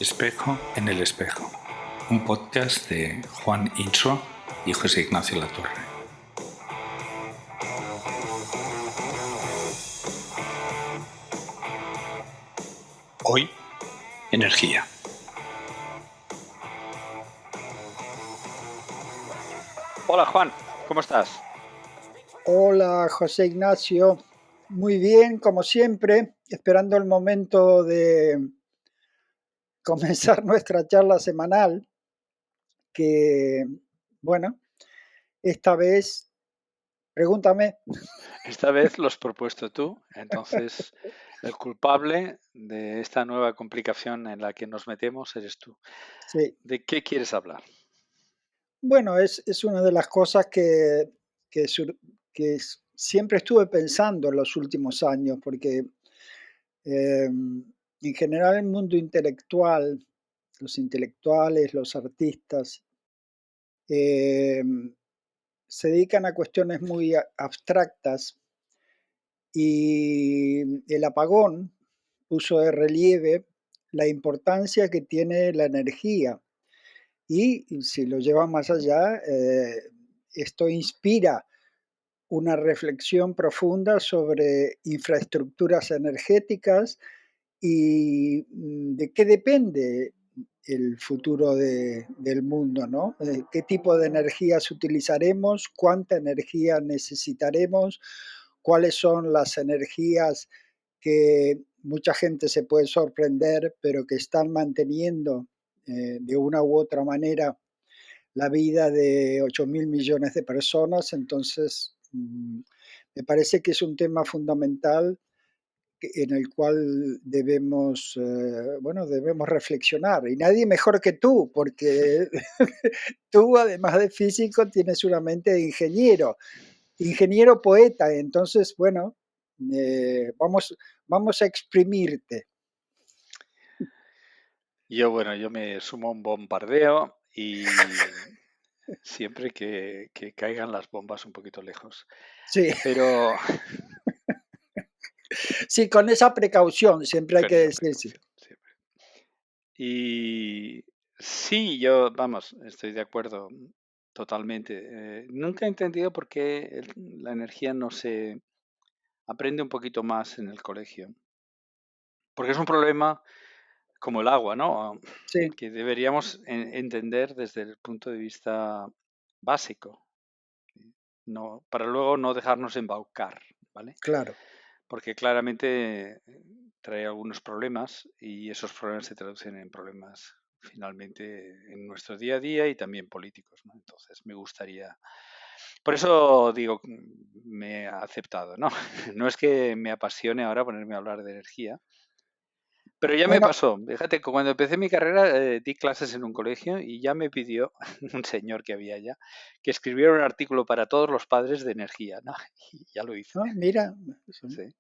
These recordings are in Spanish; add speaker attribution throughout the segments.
Speaker 1: Espejo en el espejo, un podcast de Juan Insua y José Ignacio Latorre. Hoy, energía.
Speaker 2: Hola Juan, ¿cómo estás?
Speaker 3: Hola José Ignacio, muy bien, como siempre, esperando el momento de comenzar nuestra charla semanal, que, bueno, esta vez, pregúntame.
Speaker 2: Esta vez lo has propuesto tú, entonces el culpable de esta nueva complicación en la que nos metemos eres tú.
Speaker 3: Sí,
Speaker 2: ¿De qué quieres hablar?
Speaker 3: bueno, es una de las cosas que, sur- siempre estuve pensando en los últimos años, porque en general el mundo intelectual, los intelectuales, los artistas, em, se dedican a cuestiones muy abstractas y el apagón puso de relieve la importancia que tiene la energía. Y si lo lleva más allá, esto inspira una reflexión profunda sobre infraestructuras energéticas y de qué depende el futuro del mundo, ¿no? ¿Qué tipo de energías utilizaremos? ¿Cuánta energía necesitaremos? ¿Cuáles son las energías que mucha gente se puede sorprender, pero que están manteniendo de una u otra manera la vida de 8.000 millones de personas? Entonces, me parece que es un tema fundamental en el cual debemos, bueno, debemos reflexionar. Y nadie mejor que tú, porque tú, además de físico, tienes una mente de ingeniero poeta. Entonces, bueno, vamos a exprimirte.
Speaker 2: Yo me sumo a un bombardeo y siempre que caigan las bombas un poquito lejos.
Speaker 3: Sí,
Speaker 2: Pero
Speaker 3: sí, con esa precaución, siempre hay
Speaker 2: con
Speaker 3: que
Speaker 2: esa
Speaker 3: decir sí.
Speaker 2: precaución, siempre. Y sí, vamos, estoy de acuerdo totalmente. Nunca he entendido por qué la energía no se aprende un poquito más en el colegio. Porque es un problema como el agua, ¿no?
Speaker 3: Sí,
Speaker 2: Que deberíamos entender desde el punto de vista básico, no, para luego no dejarnos embaucar, ¿vale?
Speaker 3: claro.
Speaker 2: Porque claramente trae algunos problemas y esos problemas se traducen en problemas finalmente en nuestro día a día y también políticos, ¿no? Entonces me gustaría. Por eso digo, me ha aceptado, ¿no? No es que me apasione ahora ponerme a hablar de energía, pero ya me
Speaker 3: Bueno,
Speaker 2: pasó. Fíjate, que cuando empecé mi carrera di clases en un colegio y ya me pidió un señor que había allá que escribiera un artículo para todos los padres de energía, ¿no? Y ya lo hice,
Speaker 3: mira,
Speaker 2: sí.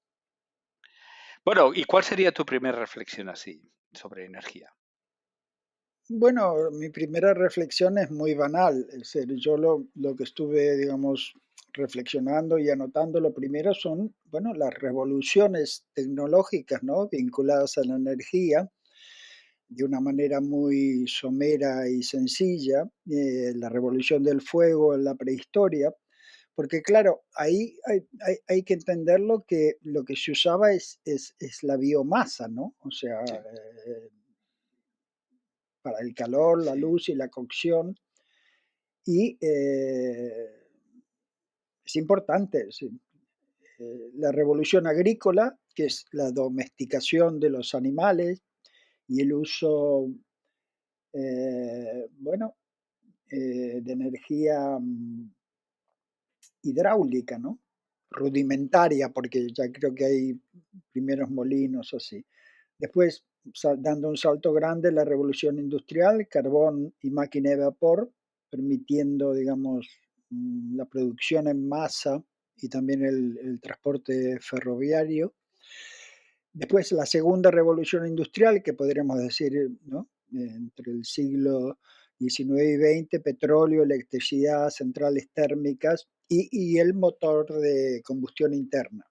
Speaker 2: Bueno, ¿y cuál sería tu primera reflexión así sobre energía?
Speaker 3: bueno, mi primera reflexión es muy banal. Es decir, yo lo que estuve, digamos, reflexionando y anotando, lo primero son, bueno, las revoluciones tecnológicas, ¿no? Vinculadas a la energía de una manera muy somera y sencilla, la revolución del fuego en la prehistoria, porque claro, ahí hay que entenderlo que lo que se usaba es la biomasa, ¿no? O sea,
Speaker 2: Sí,
Speaker 3: para el calor, la
Speaker 2: sí,
Speaker 3: luz y la cocción. Y es importante, sí, la revolución agrícola, que es la domesticación de los animales y el uso, bueno, de energía hidráulica, ¿no? Rudimentaria, porque ya creo que hay primeros molinos así. Después, dando un salto grande, la revolución industrial, carbón y máquina de vapor, permitiendo, digamos, la producción en masa y también el transporte ferroviario. Después, la segunda revolución industrial, que podríamos decir, ¿no? Entre el siglo XIX y XX, petróleo, electricidad, centrales térmicas y el motor de combustión interna.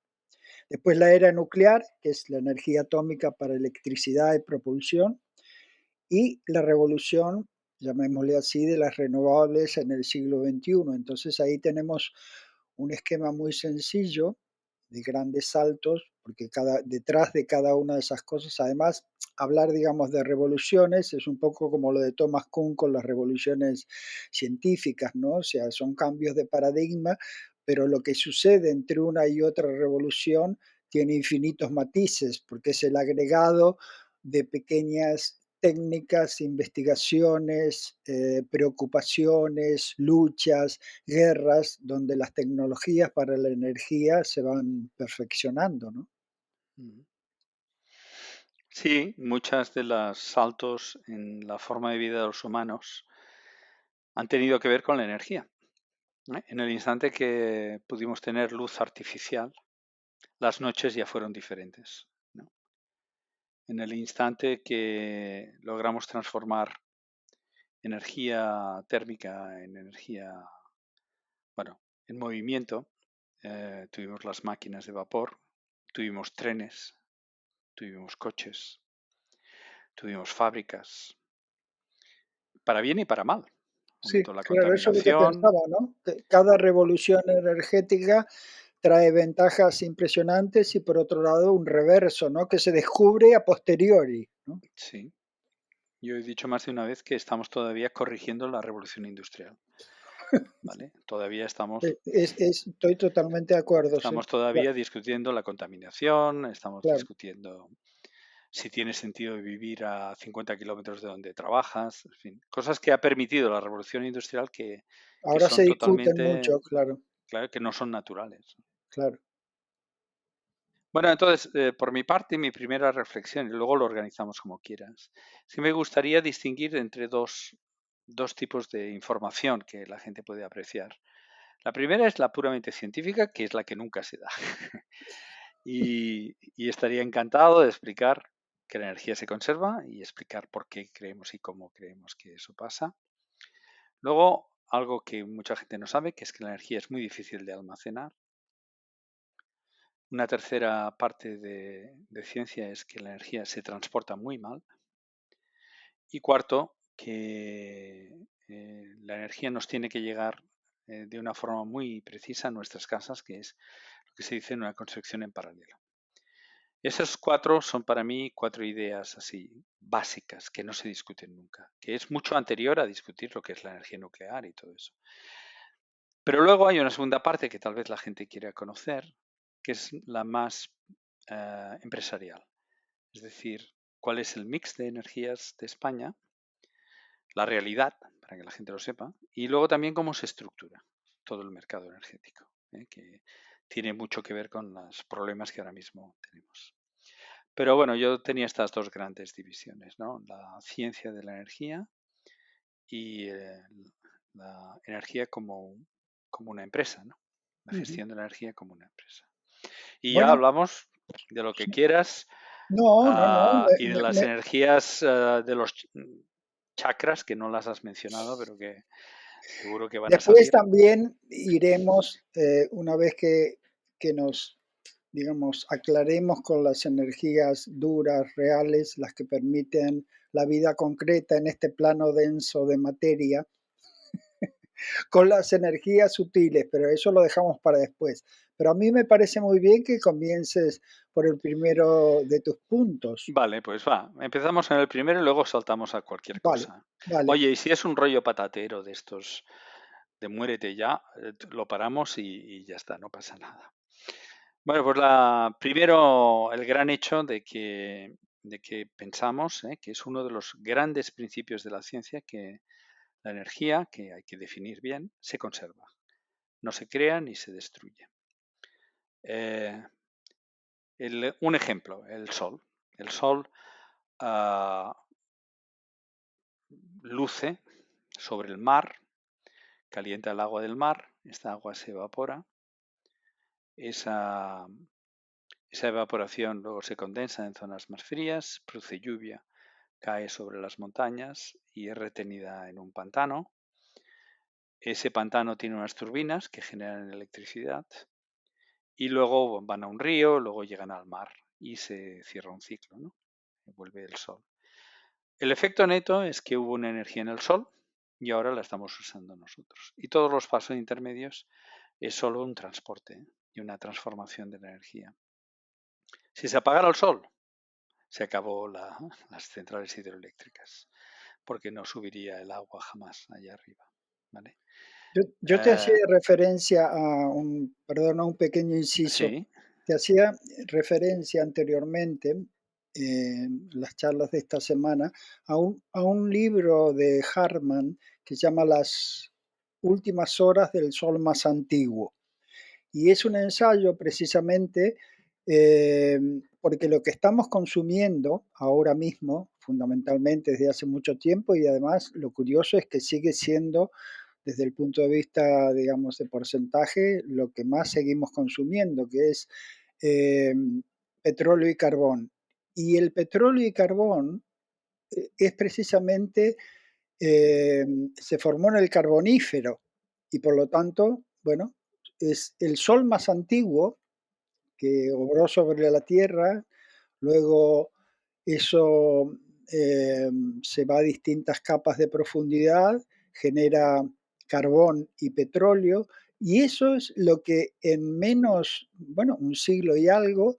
Speaker 3: Después la era nuclear, que es la energía atómica para electricidad y propulsión. y la revolución, llamémosle así, de las renovables en el siglo XXI. Entonces ahí tenemos un esquema muy sencillo de grandes saltos, porque detrás de cada una de esas cosas, además, hablar, digamos, de revoluciones es un poco como lo de Thomas Kuhn con las revoluciones científicas, ¿no? O sea, son cambios de paradigma, pero lo que sucede entre una y otra revolución tiene infinitos matices, porque es el agregado de pequeñas técnicas, investigaciones, preocupaciones, luchas, guerras, donde las tecnologías para la energía se van perfeccionando, ¿no?
Speaker 2: Ujú. Sí, muchas de los saltos en la forma de vida de los humanos han tenido que ver con la energía. En el instante que pudimos tener luz artificial, las noches ya fueron diferentes, ¿no? En el instante que logramos transformar energía térmica en energía, bueno, en movimiento, tuvimos las máquinas de vapor, tuvimos trenes, tuvimos coches, tuvimos fábricas, para bien y para mal.
Speaker 3: Sí,
Speaker 2: Aumentó la
Speaker 3: claro, eso es lo que
Speaker 2: contaminación,
Speaker 3: pensaba, ¿no? Que cada revolución energética trae ventajas impresionantes y por otro lado un reverso, ¿no? Que se descubre a posteriori, ¿no?
Speaker 2: sí. Yo he dicho más de una vez que estamos todavía corrigiendo la revolución industrial, ¿vale? Todavía
Speaker 3: Estoy totalmente de acuerdo, sí.
Speaker 2: estamos todavía discutiendo la contaminación, estamos
Speaker 3: Claro.
Speaker 2: discutiendo si tiene sentido vivir a 50 kilómetros de donde trabajas, en fin, cosas que ha permitido la revolución industrial que
Speaker 3: Ahora se
Speaker 2: son
Speaker 3: discuten
Speaker 2: totalmente,
Speaker 3: mucho, claro,
Speaker 2: claro, que no son naturales.
Speaker 3: claro.
Speaker 2: Bueno, entonces, por mi parte, mi primera reflexión, y luego lo organizamos como quieras, sí me gustaría distinguir entre dos tipos de información que la gente puede apreciar. La primera es la puramente científica, que es la que nunca se da. Y estaría encantado de explicar que la energía se conserva y explicar por qué creemos y cómo creemos que eso pasa. Luego, algo que mucha gente no sabe, que es que la energía es muy difícil de almacenar. Una tercera parte de ciencia es que la energía se transporta muy mal. Y cuarto, que la energía nos tiene que llegar de una forma muy precisa a nuestras casas, que es lo que se dice en una construcción en paralelo. Esas cuatro son para mí cuatro ideas así básicas que no se discuten nunca, que es mucho anterior a discutir lo que es la energía nuclear y todo eso. Pero luego hay una segunda parte que tal vez la gente quiera conocer, que es la más empresarial. Es decir, cuál es el mix de energías de España, la realidad, para que la gente lo sepa, y luego también cómo se estructura todo el mercado energético, que tiene mucho que ver con los problemas que ahora mismo tenemos. Pero bueno, yo tenía estas dos grandes divisiones, ¿no? La ciencia de la energía y la energía como una empresa, ¿no? La
Speaker 3: Ujú.
Speaker 2: gestión de la energía como una empresa. Y ya
Speaker 3: Bueno,
Speaker 2: hablamos de lo que quieras
Speaker 3: no, no, no.
Speaker 2: y de las energías de los chakras, que no las has mencionado, pero que seguro que van a
Speaker 3: Después
Speaker 2: salir.
Speaker 3: también iremos, una vez que nos, digamos, aclaremos con las energías duras, reales, las que permiten la vida concreta en este plano denso de materia, con las energías sutiles, pero eso lo dejamos para después. Pero a mí me parece muy bien que comiences por el primero de tus puntos.
Speaker 2: Vale, pues va. Empezamos en el primero y luego saltamos a cualquier
Speaker 3: Vale,
Speaker 2: cosa.
Speaker 3: vale.
Speaker 2: Oye, y si es un rollo patatero de estos de muérete ya, lo paramos y ya está, no pasa nada. Bueno, pues primero el gran hecho de que pensamos que es uno de los grandes principios de la ciencia, que la energía, que hay que definir bien, se conserva. No se crea ni se destruye. Eh, un ejemplo, el sol. El sol ah, luce sobre el mar, calienta el agua del mar, esta agua se evapora, esa, esa evaporación luego se condensa en zonas más frías, produce lluvia, cae sobre las montañas y es retenida en un pantano. Ese pantano tiene unas turbinas que generan electricidad y luego van a un río, luego llegan al mar y se cierra un ciclo, ¿no? Vuelve el sol. El efecto neto es que hubo una energía en el Sol y ahora la estamos usando nosotros. Y todos los pasos intermedios es solo un transporte y una transformación de la energía. Si se apagara el Sol, se acabó las centrales hidroeléctricas, porque no subiría el agua jamás allá arriba. ¿Vale?
Speaker 3: Yo te hacía referencia a a un pequeño inciso.
Speaker 2: Sí,
Speaker 3: Te hacía referencia anteriormente, en las charlas de esta semana, a un libro de Hartmann que se llama Las últimas horas del sol más antiguo. Y es un ensayo precisamente porque lo que estamos consumiendo ahora mismo, fundamentalmente desde hace mucho tiempo, y además lo curioso es que sigue siendo, desde el punto de vista, digamos, de porcentaje, lo que más seguimos consumiendo, que es eh, petróleo y carbón. Y el petróleo y carbón es precisamente, eh, se formó en el carbonífero y por lo tanto, bueno, es el sol más antiguo que obró sobre la Tierra, luego eso se va a distintas capas de profundidad, genera carbón y petróleo, y eso es lo que en menos, bueno, un siglo y algo,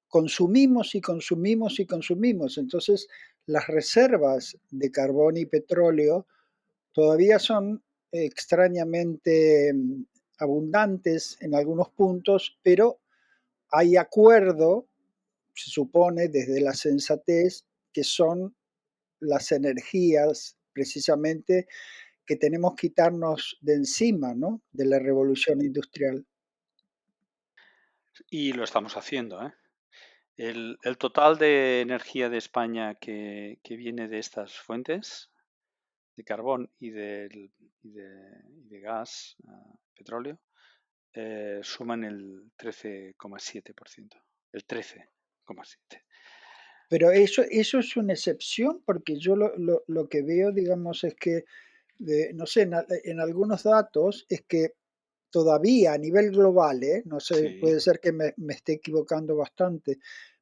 Speaker 3: consumimos y consumimos y consumimos. Entonces, las reservas de carbón y petróleo todavía son extrañamente abundantes en algunos puntos, pero hay acuerdo, se supone desde la sensatez, que son las energías precisamente que tenemos que quitarnos de encima, ¿no? De la revolución industrial.
Speaker 2: y lo estamos haciendo, ¿eh? El total de energía de España que viene de estas fuentes, de carbón y de gas, petróleo, suman el 13,7%. El 13,7%.
Speaker 3: Pero eso es una excepción, porque yo lo que veo, digamos, es que, no sé, en algunos datos es que todavía a nivel global, no sé,
Speaker 2: Sí,
Speaker 3: puede ser que me esté equivocando bastante,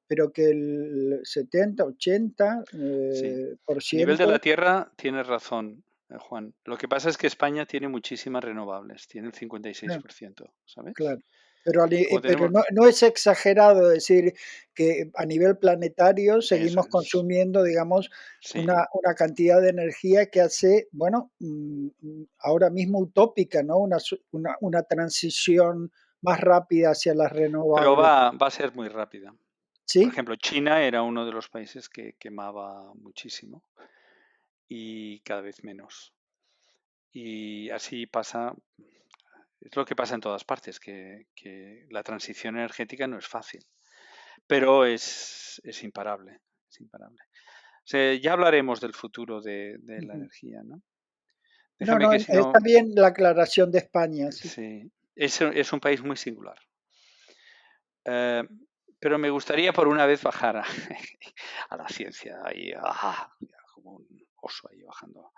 Speaker 3: pero que el 70, 80
Speaker 2: sí.
Speaker 3: por
Speaker 2: A nivel de la
Speaker 3: ciento,
Speaker 2: Tierra, tienes razón, Juan. Lo que pasa es que España tiene muchísimas renovables, tiene el
Speaker 3: ah,
Speaker 2: 56%, ¿sabes?
Speaker 3: claro. Pero,
Speaker 2: Como
Speaker 3: pero
Speaker 2: tenemos,
Speaker 3: no es exagerado decir que a nivel planetario
Speaker 2: eso
Speaker 3: seguimos
Speaker 2: es,
Speaker 3: consumiendo, digamos,
Speaker 2: sí.
Speaker 3: una cantidad de energía que hace, bueno, ahora mismo utópica, ¿no? Una transición más rápida hacia las
Speaker 2: Pero
Speaker 3: renovables.
Speaker 2: va a ser muy rápida. Por
Speaker 3: ¿Sí?
Speaker 2: ejemplo, China era uno de los países que quemaba muchísimo y cada vez menos. Y así pasa, es lo que pasa en todas partes, que la transición energética no es fácil, pero es imparable, es imparable. O sea, ya hablaremos del futuro de la
Speaker 3: Ujú.
Speaker 2: energía, ¿no?
Speaker 3: No,
Speaker 2: Déjame
Speaker 3: no,
Speaker 2: que si
Speaker 3: está
Speaker 2: no,
Speaker 3: bien la aclaración de España, sí.
Speaker 2: sí, es un país muy singular. Eh, pero me gustaría por una vez bajar a la ciencia, ahí, como un oso ahí bajando,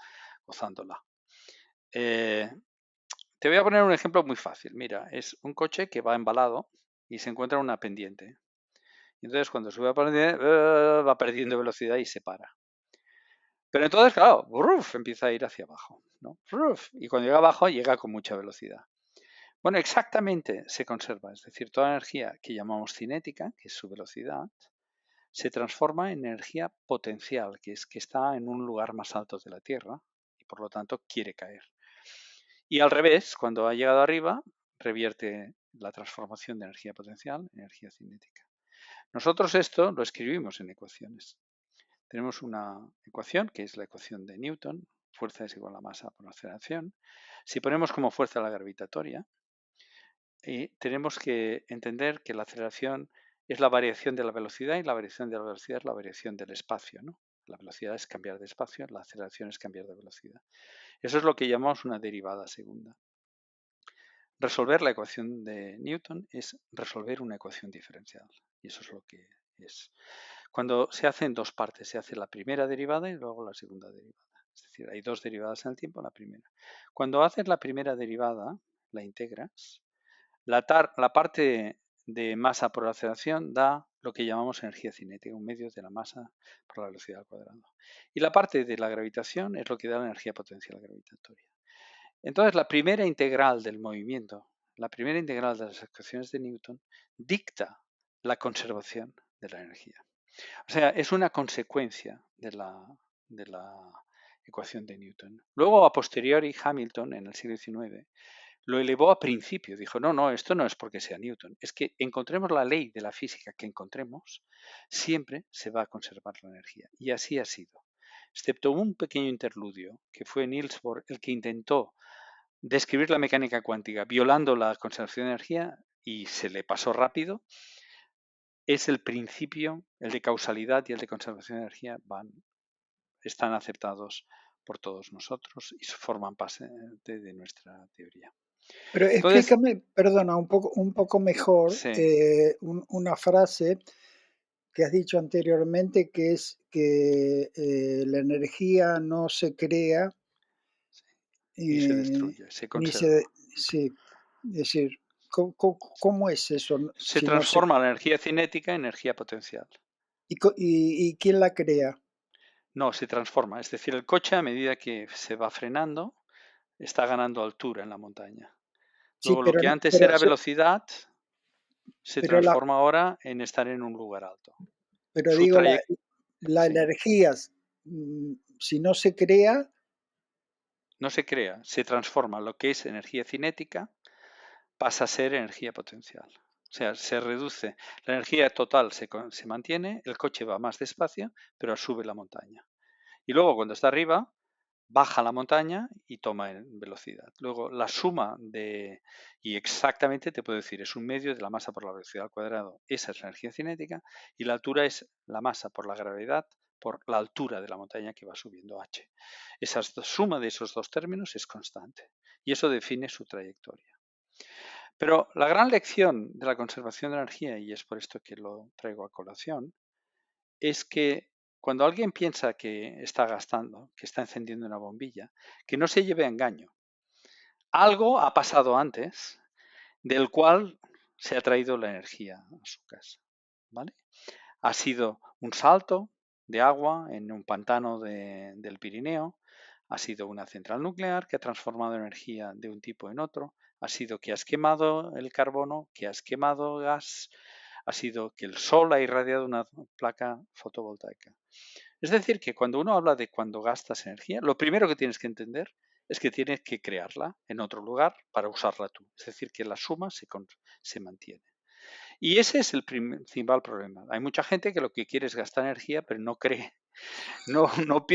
Speaker 2: gozándola. Eh, Te voy a poner un ejemplo muy fácil. Mira, es un coche que va embalado y se encuentra en una pendiente. Y entonces cuando sube a la pendiente, va perdiendo velocidad y se para. Pero entonces, claro, ¡bruf! Empieza a ir hacia abajo, ¿no? ¡Bruf! Y cuando llega abajo, llega con mucha velocidad. Bueno, exactamente se conserva. Es decir, toda la energía que llamamos cinética, que es su velocidad, se transforma en energía potencial, que es que está en un lugar más alto de la Tierra y por lo tanto quiere caer. Y al revés, cuando ha llegado arriba, revierte la transformación de energía potencial en energía cinética. Nosotros esto lo escribimos en ecuaciones. Tenemos una ecuación que es la ecuación de Newton, fuerza es igual a masa por aceleración. Si ponemos como fuerza la gravitatoria, tenemos que entender que la aceleración es la variación de la velocidad y la variación de la velocidad es la variación del espacio, ¿no? La velocidad es cambiar de espacio, la aceleración es cambiar de velocidad. Eso es lo que llamamos una derivada segunda. Resolver la ecuación de Newton es resolver una ecuación diferencial. Y eso es lo que es. Cuando se hace en dos partes, se hace la primera derivada y luego la segunda derivada. Es decir, hay dos derivadas en el tiempo, la primera. Cuando haces la primera derivada, la integras, la parte de masa por aceleración da lo que llamamos energía cinética, un medio de la masa por la velocidad al cuadrado. Y la parte de la gravitación es lo que da la energía potencial gravitatoria. Entonces, la primera integral del movimiento, la primera integral de las ecuaciones de Newton, dicta la conservación de la energía. O sea, es una consecuencia de la ecuación de Newton. Luego, a posteriori, Hamilton, en el siglo XIX, lo elevó a principio. Dijo, no, esto no es porque sea Newton. Es que encontremos la ley de la física que encontremos, siempre se va a conservar la energía. Y así ha sido. Excepto un pequeño interludio, que fue Niels Bohr el que intentó describir la mecánica cuántica violando la conservación de energía y se le pasó rápido, es el principio, el de causalidad y el de conservación de energía, están aceptados por todos nosotros y forman parte de nuestra teoría.
Speaker 3: Pero
Speaker 2: Entonces,
Speaker 3: explícame, perdona, un poco mejor
Speaker 2: sí,
Speaker 3: una frase que has dicho anteriormente, que es que la energía no se crea
Speaker 2: y se
Speaker 3: eh,
Speaker 2: destruye, se
Speaker 3: ni
Speaker 2: conserva.
Speaker 3: sí, es decir, ¿cómo es eso?
Speaker 2: Se
Speaker 3: Si no se,
Speaker 2: transforma la energía cinética en energía potencial.
Speaker 3: y quién la crea?
Speaker 2: No, se transforma. Es decir, el coche a medida que se va frenando está ganando altura en la montaña.
Speaker 3: Sí,
Speaker 2: Luego, lo que antes
Speaker 3: pero,
Speaker 2: era velocidad se
Speaker 3: pero,
Speaker 2: transforma ahora en estar en un lugar alto.
Speaker 3: pero
Speaker 2: Su
Speaker 3: digo,
Speaker 2: trayectoria,
Speaker 3: la
Speaker 2: sí,
Speaker 3: energía, si no se crea,
Speaker 2: no se crea, se transforma. Lo que es energía cinética pasa a ser energía potencial. O sea, se reduce. La energía total se mantiene, el coche va más despacio, pero sube la montaña. Y luego, cuando está arriba, baja la montaña y toma en velocidad. Luego, la suma de, y exactamente te puedo decir, es un medio de la masa por la velocidad al cuadrado. Esa es la energía cinética. Y la altura es la masa por la gravedad por la altura de la montaña que va subiendo h. Esa suma de esos dos términos es constante. Y eso define su trayectoria. Pero la gran lección de la conservación de energía, y es por esto que lo traigo a colación, es que cuando alguien piensa que está gastando, que está encendiendo una bombilla, que no se lleve a engaño. Algo ha pasado antes del cual se ha traído la energía a su casa. ¿Vale? Ha sido un salto de agua en un pantano del Pirineo, ha sido una central nuclear que ha transformado energía de un tipo en otro, ha sido que has quemado el carbono, que has quemado gas, ha sido que el sol ha irradiado una placa fotovoltaica. Es decir, que cuando uno habla de cuando gastas energía, lo primero que tienes que entender es que tienes que crearla en otro lugar para usarla tú. Es decir, que la suma se mantiene. Y ese es el principal problema. Hay mucha gente que lo que quiere es gastar energía, pero no cree, no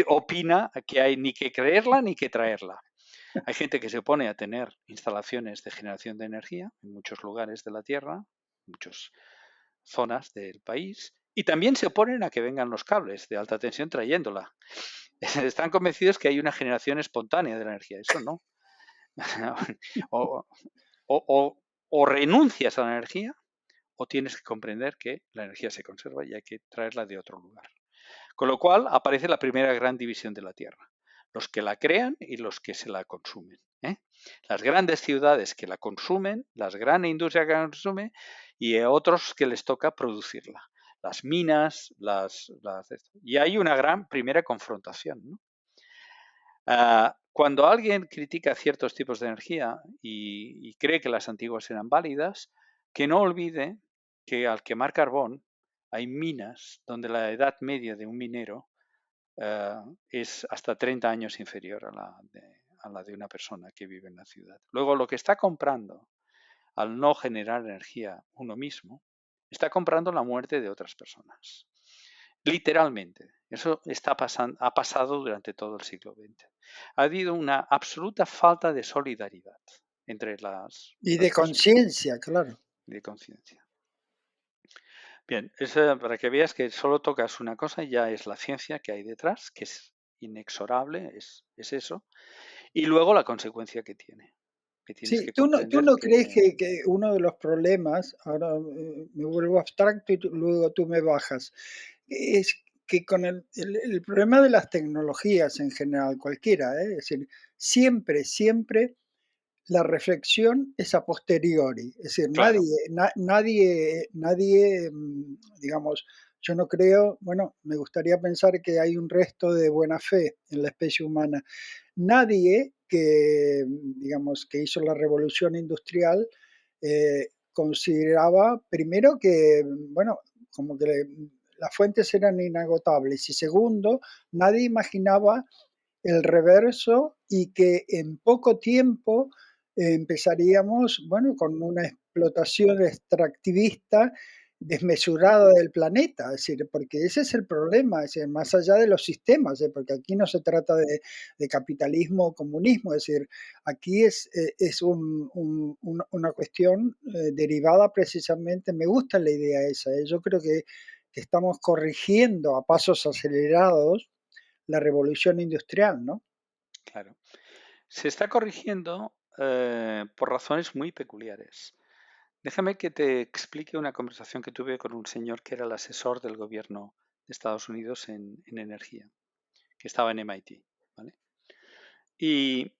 Speaker 2: opina que hay ni que creerla ni que traerla. Hay gente que se opone a tener instalaciones de generación de energía en muchos lugares de la Tierra, muchas zonas del país, y también se oponen a que vengan los cables de alta tensión trayéndola. Están convencidos que hay una generación espontánea de la energía. Eso no. o, o renuncias a la energía o tienes que comprender que la energía se conserva y hay que traerla de otro lugar. Con lo cual aparece la primera gran división de la Tierra. Los que la crean y los que se la consumen. Las grandes ciudades que la consumen, las grandes industrias que la consumen y a otros que les toca producirla. Las minas, y hay una gran primera confrontación. ¿No? Cuando alguien critica ciertos tipos de energía y cree que las antiguas eran válidas, que no olvide que al quemar carbón hay minas donde la edad media de un minero es hasta 30 años inferior a la de una persona que vive en la ciudad. Luego, lo que está comprando al no generar energía uno mismo, está comprando la muerte de otras personas. Literalmente. Eso ha pasado durante todo el siglo XX. Ha habido una absoluta falta de solidaridad entre las
Speaker 3: y de
Speaker 2: personas
Speaker 3: conciencia, claro.
Speaker 2: de conciencia. Bien, eso para que veas que solo tocas una cosa y ya es la ciencia que hay detrás, que es inexorable, es eso, y luego la consecuencia que tiene. Que tienes
Speaker 3: Sí,
Speaker 2: que
Speaker 3: ¿tú
Speaker 2: comprender
Speaker 3: no crees
Speaker 2: que
Speaker 3: que uno de los problemas, ahora me vuelvo abstracto y luego tú me bajas, es que con el problema de las tecnologías en general, cualquiera, es decir, siempre la reflexión es a posteriori, es decir,
Speaker 2: Claro,
Speaker 3: nadie, digamos, yo no creo, bueno, me gustaría pensar que hay un resto de buena fe en la especie humana. Nadie que, digamos, que hizo la revolución industrial, consideraba primero que, bueno, como que las fuentes eran inagotables y segundo, nadie imaginaba el reverso y que en poco tiempo empezaríamos, bueno, con una explotación extractivista desmesurada del planeta, es decir, porque ese es el problema, es decir, más allá de los sistemas, porque aquí no se trata de capitalismo o comunismo, es decir, aquí es una cuestión derivada precisamente, me gusta la idea esa, yo creo que estamos corrigiendo a pasos acelerados la revolución industrial, ¿no?
Speaker 2: claro. Se está corrigiendo por razones muy peculiares. Déjame que te explique una conversación que tuve con un señor que era el asesor del gobierno de Estados Unidos en energía, que estaba en MIT, ¿vale? Y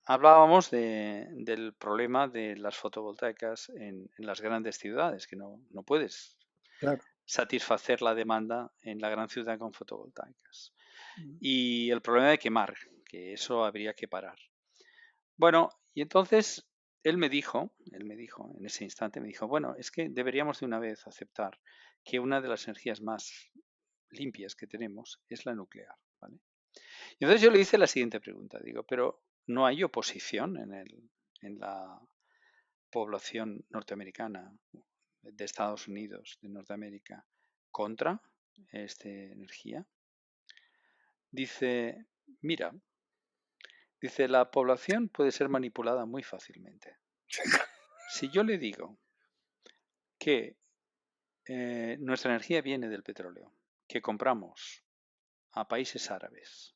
Speaker 2: hablábamos del problema de las fotovoltaicas en las grandes ciudades, que no puedes
Speaker 3: Claro.
Speaker 2: satisfacer la demanda en la gran ciudad con fotovoltaicas.
Speaker 3: Mm.
Speaker 2: Y el problema de quemar, que eso habría que parar. Bueno, y entonces él me dijo, en ese instante me dijo, bueno, es que deberíamos de una vez aceptar que una de las energías más limpias que tenemos es la nuclear, ¿vale? Y entonces yo le hice la siguiente pregunta, digo, pero ¿no hay oposición en la población norteamericana de Estados Unidos, de Norteamérica, contra esta energía? Dice, mira, dice, la población puede ser manipulada muy fácilmente. Si yo le digo que nuestra energía viene del petróleo, que compramos a países árabes,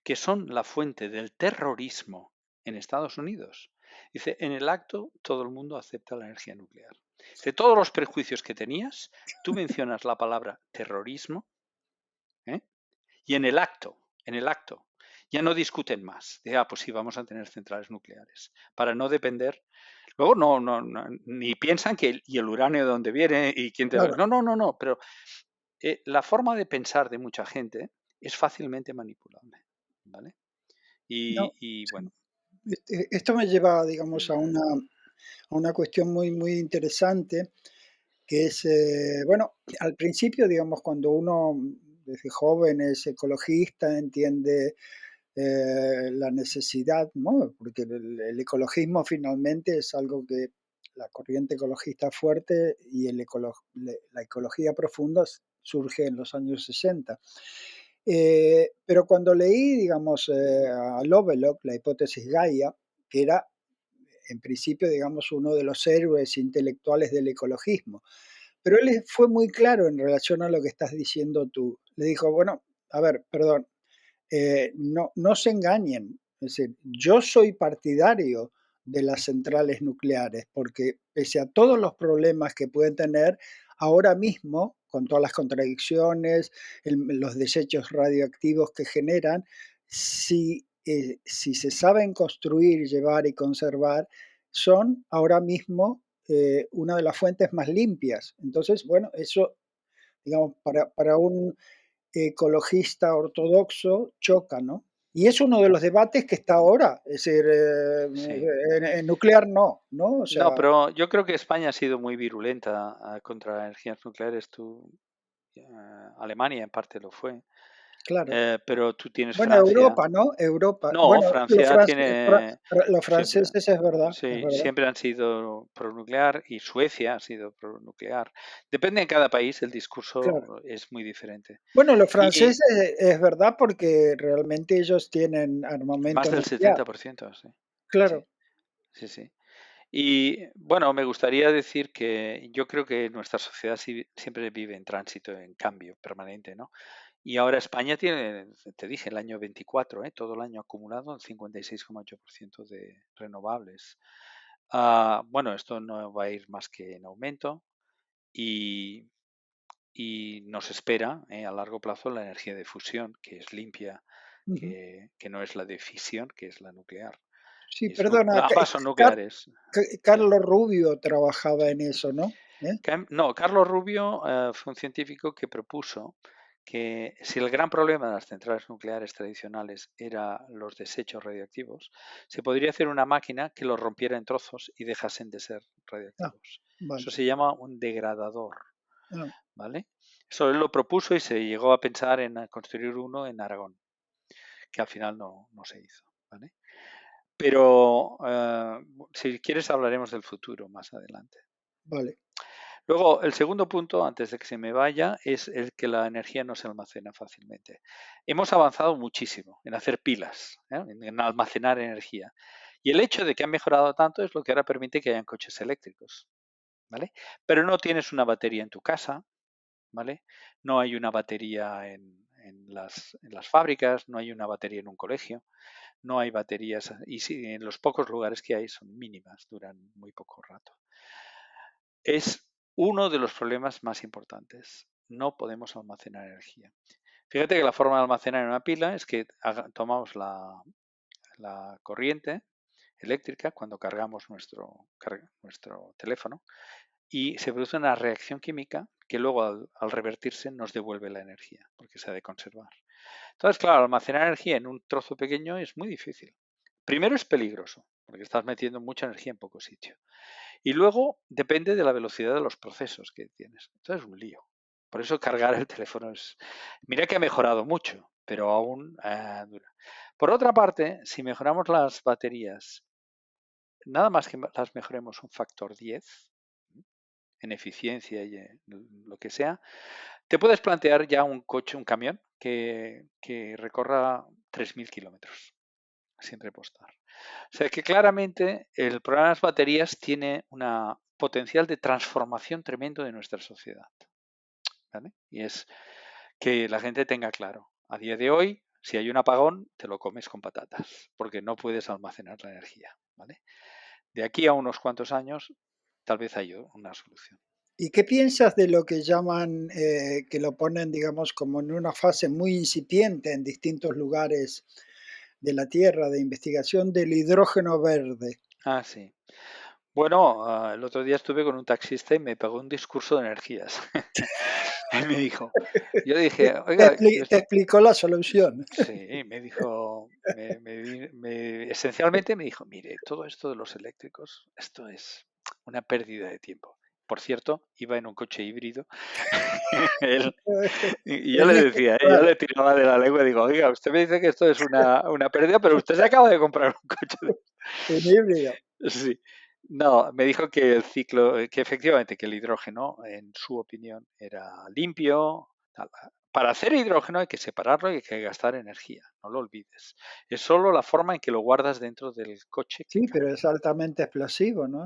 Speaker 2: que son la fuente del terrorismo en Estados Unidos, dice, en el acto todo el mundo acepta la energía nuclear. De todos los prejuicios que tenías, tú mencionas la palabra terrorismo, ¿eh? Y en el acto, ya no discuten más. De, pues sí, vamos a tener centrales nucleares, para no depender. Luego ni piensan que y el uranio de dónde viene y quién te lo...
Speaker 3: Claro.
Speaker 2: No, pero la forma de pensar de mucha gente es fácilmente manipulable, ¿vale?
Speaker 3: No,
Speaker 2: Y
Speaker 3: sí.
Speaker 2: bueno,
Speaker 3: Esto me lleva, digamos, a una cuestión muy, muy interesante, que es, bueno, al principio, digamos, cuando uno desde joven es ecologista, entiende la necesidad, ¿no? Porque el ecologismo finalmente es algo que la corriente ecologista fuerte y la ecología profunda surge en los años 60. Pero cuando leí, digamos, a Lovelock, la hipótesis Gaia, que era en principio, digamos, uno de los héroes intelectuales del ecologismo, pero él fue muy claro en relación a lo que estás diciendo tú. Le dijo, bueno, a ver, perdón, no se engañen. Es decir, yo soy partidario de las centrales nucleares porque pese a todos los problemas que pueden tener, ahora mismo, con todas las contradicciones, los desechos radioactivos que generan, si se saben construir, llevar y conservar, son ahora mismo una de las fuentes más limpias. Entonces, bueno, eso, digamos, para un ecologista ortodoxo choca, ¿no? Y es uno de los debates que está ahora, es decir,
Speaker 2: sí.
Speaker 3: en nuclear no, o
Speaker 2: No,
Speaker 3: sea,
Speaker 2: pero yo creo que España ha sido muy virulenta contra las energías nucleares. Alemania en parte lo fue.
Speaker 3: claro.
Speaker 2: Pero tú tienes
Speaker 3: Bueno,
Speaker 2: Francia.
Speaker 3: Europa, ¿no? Europa.
Speaker 2: No,
Speaker 3: Bueno,
Speaker 2: Francia tiene
Speaker 3: los
Speaker 2: siempre,
Speaker 3: franceses es verdad, es
Speaker 2: sí,
Speaker 3: verdad,
Speaker 2: siempre han sido pronuclear y Suecia ha sido pronuclear. Depende de cada país, el
Speaker 3: claro.
Speaker 2: discurso es muy diferente.
Speaker 3: Bueno, los
Speaker 2: Y
Speaker 3: franceses es verdad porque realmente ellos tienen
Speaker 2: más
Speaker 3: armamento
Speaker 2: del
Speaker 3: nuclear,
Speaker 2: 70%, sí. Sí,
Speaker 3: claro.
Speaker 2: sí, sí. Y bueno, me gustaría decir que yo creo que nuestra sociedad siempre vive en tránsito, en cambio permanente, ¿no? Y ahora España tiene, te dije, el año 24, todo el año acumulado, el 56,8% de renovables. Bueno, esto no va a ir más que en aumento y, y nos espera a largo plazo la energía de fusión, que es limpia,
Speaker 3: Ujú.
Speaker 2: que no es la de fisión, que es la nuclear.
Speaker 3: Sí,
Speaker 2: Y
Speaker 3: perdona,
Speaker 2: ambas son nucleares. Ya.
Speaker 3: Carlos Rubio trabajaba en eso, ¿no?
Speaker 2: No, Carlos Rubio fue un científico que propuso que si el gran problema de las centrales nucleares tradicionales era los desechos radioactivos, se podría hacer una máquina que los rompiera en trozos y dejasen de ser
Speaker 3: Ah,
Speaker 2: radioactivos.
Speaker 3: vale.
Speaker 2: Eso se llama un degradador,
Speaker 3: Ah,
Speaker 2: ¿vale? Eso él lo propuso y se llegó a pensar en construir uno en Aragón, que al final no se hizo, ¿vale? Pero si quieres hablaremos del futuro más adelante.
Speaker 3: vale.
Speaker 2: Luego, el segundo punto, antes de que se me vaya, es el que la energía no se almacena fácilmente. Hemos avanzado muchísimo en hacer pilas, en almacenar energía. Y el hecho de que han mejorado tanto es lo que ahora permite que hayan coches eléctricos, ¿vale? Pero no tienes una batería en tu casa, ¿vale? No hay una batería en las fábricas, no hay una batería en un colegio, no hay baterías, y si en los pocos lugares que hay son mínimas, duran muy poco rato. Es uno de los problemas más importantes. No podemos almacenar energía. Fíjate que la forma de almacenar en una pila es que tomamos la corriente eléctrica cuando cargamos nuestro teléfono y se produce una reacción química que luego al revertirse nos devuelve la energía porque se ha de conservar. Entonces, claro, almacenar energía en un trozo pequeño es muy difícil. Primero es peligroso porque estás metiendo mucha energía en poco sitio. Y luego depende de la velocidad de los procesos que tienes. Entonces es un lío. Por eso cargar el teléfono es... Mira que ha mejorado mucho, pero aún dura. Por otra parte, si mejoramos las baterías, nada más que las mejoremos un factor 10 en eficiencia y en lo que sea, te puedes plantear ya un coche, un camión que recorra 3.000 kilómetros sin repostar. O sea que claramente el problema de las baterías tiene un potencial de transformación tremendo de nuestra sociedad, ¿vale? Y es que la gente tenga claro, a día de hoy, si hay un apagón, te lo comes con patatas, porque no puedes almacenar la energía, ¿vale? De aquí a unos cuantos años, tal vez haya una solución.
Speaker 3: ¿Y qué piensas de lo que llaman, que lo ponen, digamos, como en una fase muy incipiente en distintos lugares de la Tierra, de investigación del hidrógeno verde?
Speaker 2: Ah, sí. Bueno, el otro día estuve con un taxista y me pagó un discurso de energías. Y me dijo, yo dije, oiga,
Speaker 3: Te explicó la solución.
Speaker 2: sí, me dijo, esencialmente me dijo, mire, todo esto de los eléctricos, esto es una pérdida de tiempo. Por cierto, iba en un coche híbrido. Y yo le decía, yo
Speaker 3: Claro,
Speaker 2: le tiraba de la lengua y digo, oiga, usted me dice que esto es una pérdida, pero usted se acaba de comprar un coche
Speaker 3: un híbrido.
Speaker 2: Sí. No, me dijo que el ciclo, que efectivamente que el hidrógeno, en su opinión, era limpio. Tal. Para hacer hidrógeno hay que separarlo y hay que gastar energía, no lo olvides. Es solo la forma en que lo guardas dentro del coche que
Speaker 3: Sí, pero
Speaker 2: cambia.
Speaker 3: es altamente explosivo, ¿no?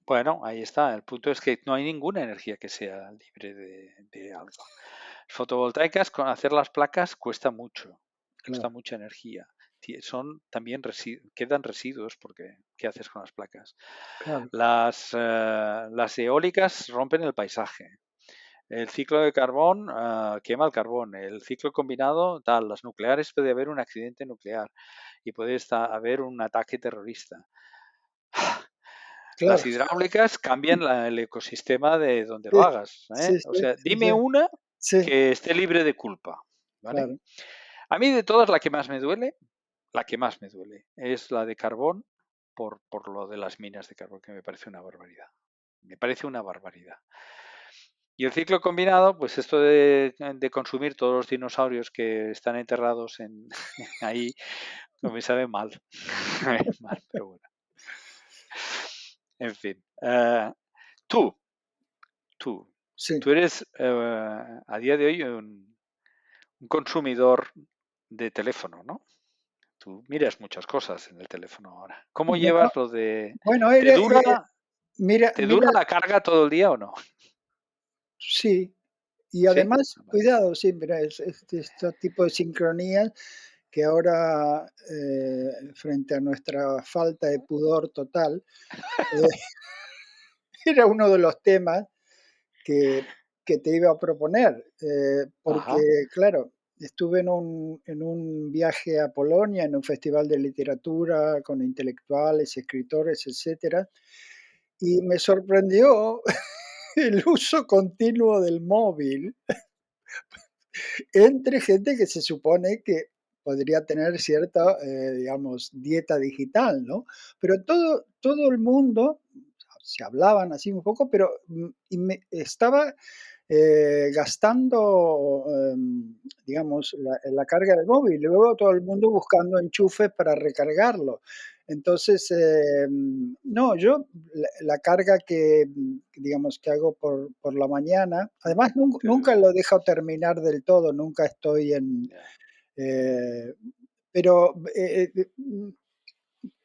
Speaker 2: Bueno, ahí está. El punto es que no hay ninguna energía que sea libre de algo. Fotovoltaicas, con hacer las placas cuesta mucho, cuesta
Speaker 3: Claro,
Speaker 2: mucha energía. Son también quedan residuos porque ¿qué haces con las placas?
Speaker 3: claro.
Speaker 2: Las eólicas rompen el paisaje. El ciclo de carbón quema el carbón. El ciclo combinado, tal. Las nucleares puede haber un accidente nuclear y puede haber un ataque terrorista.
Speaker 3: Claro,
Speaker 2: Las hidráulicas cambian el ecosistema de donde lo
Speaker 3: sí,
Speaker 2: hagas.
Speaker 3: sí,
Speaker 2: O
Speaker 3: sí,
Speaker 2: sea,
Speaker 3: sí,
Speaker 2: dime
Speaker 3: sí,
Speaker 2: una
Speaker 3: sí,
Speaker 2: que esté libre de culpa. ¿Vale?
Speaker 3: claro.
Speaker 2: A mí de todas la que más me duele, la que más me duele es la de carbón por lo de las minas de carbón, que me parece una barbaridad. Me parece una barbaridad. Y el ciclo combinado, pues esto de consumir todos los dinosaurios que están enterrados ahí, no me sabe mal. Mal, pero bueno. En fin. Tú, tú,
Speaker 3: Sí.
Speaker 2: tú eres a día de hoy un consumidor de teléfono, ¿no? Tú miras muchas cosas en el teléfono ahora. ¿Cómo
Speaker 3: Bueno,
Speaker 2: llevas lo de...
Speaker 3: bueno,
Speaker 2: ¿Te dura,
Speaker 3: mira,
Speaker 2: te
Speaker 3: mira,
Speaker 2: dura la carga todo el día o no?
Speaker 3: sí. Y
Speaker 2: ¿Sí?
Speaker 3: además,
Speaker 2: Ah, vale.
Speaker 3: cuidado, sí, mira, este tipo de sincronías que ahora, frente a nuestra falta de pudor total, eh, era uno de los temas que, que te iba a proponer, porque,
Speaker 2: Ajá.
Speaker 3: claro, estuve en un viaje a Polonia, en un festival de literatura con intelectuales, escritores, etcétera, y me sorprendió el uso continuo del móvil entre gente que se supone que podría tener cierta, digamos, dieta digital, ¿no? Pero todo el mundo, se hablaban así un poco, pero estaba gastando, digamos, la carga del móvil, y luego todo el mundo buscando enchufes para recargarlo. Entonces, no, yo la carga que, digamos, que hago por la mañana, además nunca lo dejo terminar del todo, nunca estoy en,
Speaker 2: Ya.
Speaker 3: eh, pero,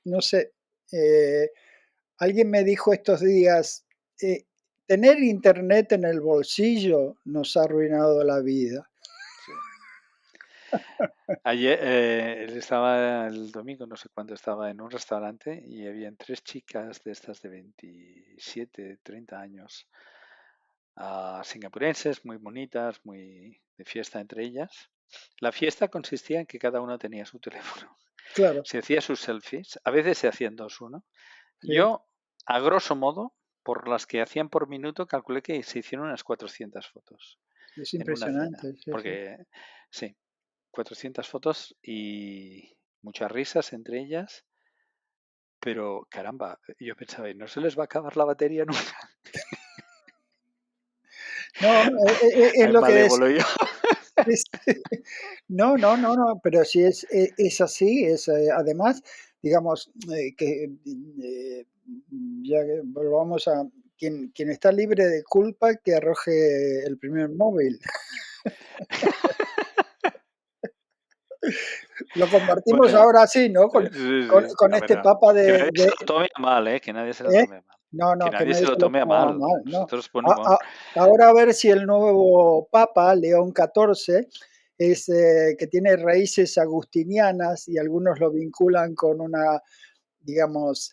Speaker 3: no sé, alguien me dijo estos días, eh, tener internet en el bolsillo nos ha arruinado la vida.
Speaker 2: Sí. Ayer, él estaba el domingo, no sé cuándo, estaba en un restaurante y habían 3 chicas de estas de 27, 30 años, singapurenses, muy bonitas, muy de fiesta entre ellas. La fiesta consistía en que cada una tenía su teléfono.
Speaker 3: Claro,
Speaker 2: Se hacía sus selfies, a veces se hacían 2 uno.
Speaker 3: sí,
Speaker 2: Yo, a grosso modo, por las que hacían por minuto, calculé que se hicieron unas 400 fotos
Speaker 3: es
Speaker 2: en una cena.
Speaker 3: impresionante, sí, sí.
Speaker 2: Porque, sí, 400 fotos y muchas risas entre ellas, pero caramba, yo pensaba, ¿y no se les va a acabar la batería nunca?
Speaker 3: No, es
Speaker 2: Ay,
Speaker 3: lo que
Speaker 2: malévolo yo.
Speaker 3: es no, pero sí es así, además, digamos, ya que volvamos a quien está libre de culpa, que arroje el primer móvil. Lo compartimos
Speaker 2: Bueno,
Speaker 3: ahora sí, ¿no? Con
Speaker 2: sí,
Speaker 3: con
Speaker 2: sí,
Speaker 3: con
Speaker 2: a ver,
Speaker 3: este papa
Speaker 2: que nadie se
Speaker 3: de
Speaker 2: lo tome a mal, ¿eh? Que nadie se lo
Speaker 3: ¿eh?
Speaker 2: tome a mal.
Speaker 3: No,
Speaker 2: Que
Speaker 3: no, que
Speaker 2: nadie
Speaker 3: nadie
Speaker 2: se lo
Speaker 3: se lo
Speaker 2: tome a
Speaker 3: toma
Speaker 2: mal.
Speaker 3: mal, no.
Speaker 2: Nosotros
Speaker 3: A
Speaker 2: ponemos...
Speaker 3: ahora a ver si el nuevo papa, León XIV, que tiene raíces agustinianas y algunos lo vinculan con una, digamos,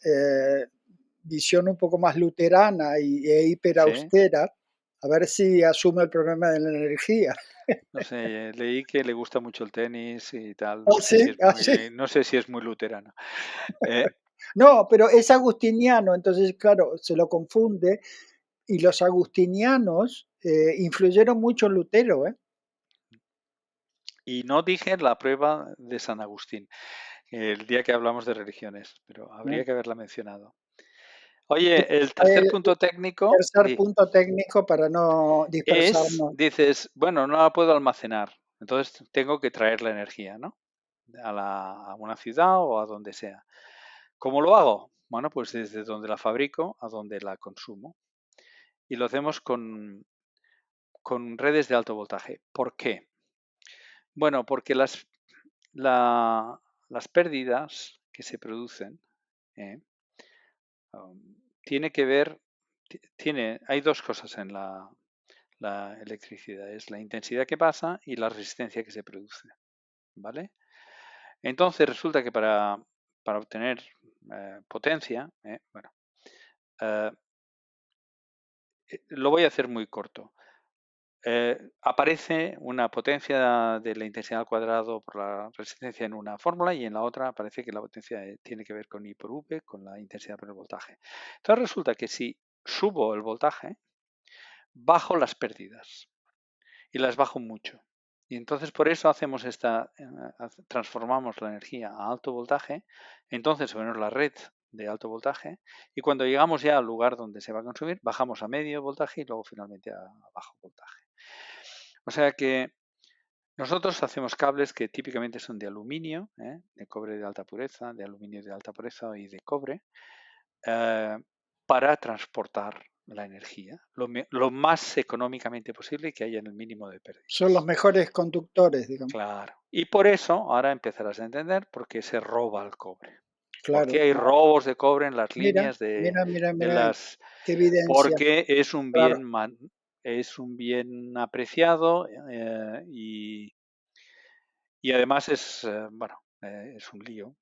Speaker 3: visión un poco más luterana
Speaker 2: Sí,
Speaker 3: hiperaustera, a ver si asume el problema de la energía.
Speaker 2: no sé, leí que le gusta mucho el tenis y tal.
Speaker 3: ¿Ah,
Speaker 2: No sé
Speaker 3: sí?
Speaker 2: si es
Speaker 3: ¿Ah, sí?
Speaker 2: muy, no sé si es muy luterano. Eh,
Speaker 3: No, pero es agustiniano, entonces, claro, se lo confunde. Y los agustinianos influyeron mucho en Lutero, ¿eh?
Speaker 2: y no dije la prueba de San Agustín, el día que hablamos de religiones, pero
Speaker 3: ¿No?
Speaker 2: habría que haberla mencionado.
Speaker 3: Sí,
Speaker 2: Oye, el tercer
Speaker 3: el
Speaker 2: punto técnico
Speaker 3: tercer punto técnico para no
Speaker 2: es,
Speaker 3: dispersarnos.
Speaker 2: dices, bueno, no la puedo almacenar, entonces tengo que traer la energía, ¿no? A una ciudad o a donde sea. ¿Cómo lo hago? Bueno, pues desde donde la fabrico a donde la consumo. Y lo hacemos con redes de alto voltaje. ¿Por qué? Bueno, porque las pérdidas que se producen ¿eh? Tiene que ver, hay dos cosas en la electricidad, es la intensidad que pasa y la resistencia que se produce, ¿vale? Entonces resulta que para obtener potencia, bueno, eh, lo voy a hacer muy corto. Aparece una potencia de la intensidad al cuadrado por la resistencia en una fórmula y en la otra aparece que la potencia tiene que ver con I por V, con la intensidad por el voltaje. Entonces resulta que si subo el voltaje, bajo las pérdidas y las bajo mucho. Y entonces por eso hacemos transformamos la energía a alto voltaje, entonces ponemos la red de alto voltaje y cuando llegamos ya al lugar donde se va a consumir, bajamos a medio voltaje y luego finalmente a bajo voltaje. O sea que nosotros hacemos cables que típicamente son de aluminio, de cobre de alta pureza, de aluminio de alta pureza y de cobre, para transportar la energía lo más económicamente posible y que haya el mínimo de
Speaker 3: Son los
Speaker 2: pérdidas.
Speaker 3: mejores conductores, digamos.
Speaker 2: Claro. Y por eso ahora empezarás a entender por qué se roba el cobre. ¿Por
Speaker 3: Claro.
Speaker 2: qué hay robos de cobre en las
Speaker 3: Mira,
Speaker 2: líneas de
Speaker 3: mira,
Speaker 2: las...
Speaker 3: qué evidencia.
Speaker 2: Porque
Speaker 3: Claro.
Speaker 2: es un bien apreciado y además bueno, es un lío.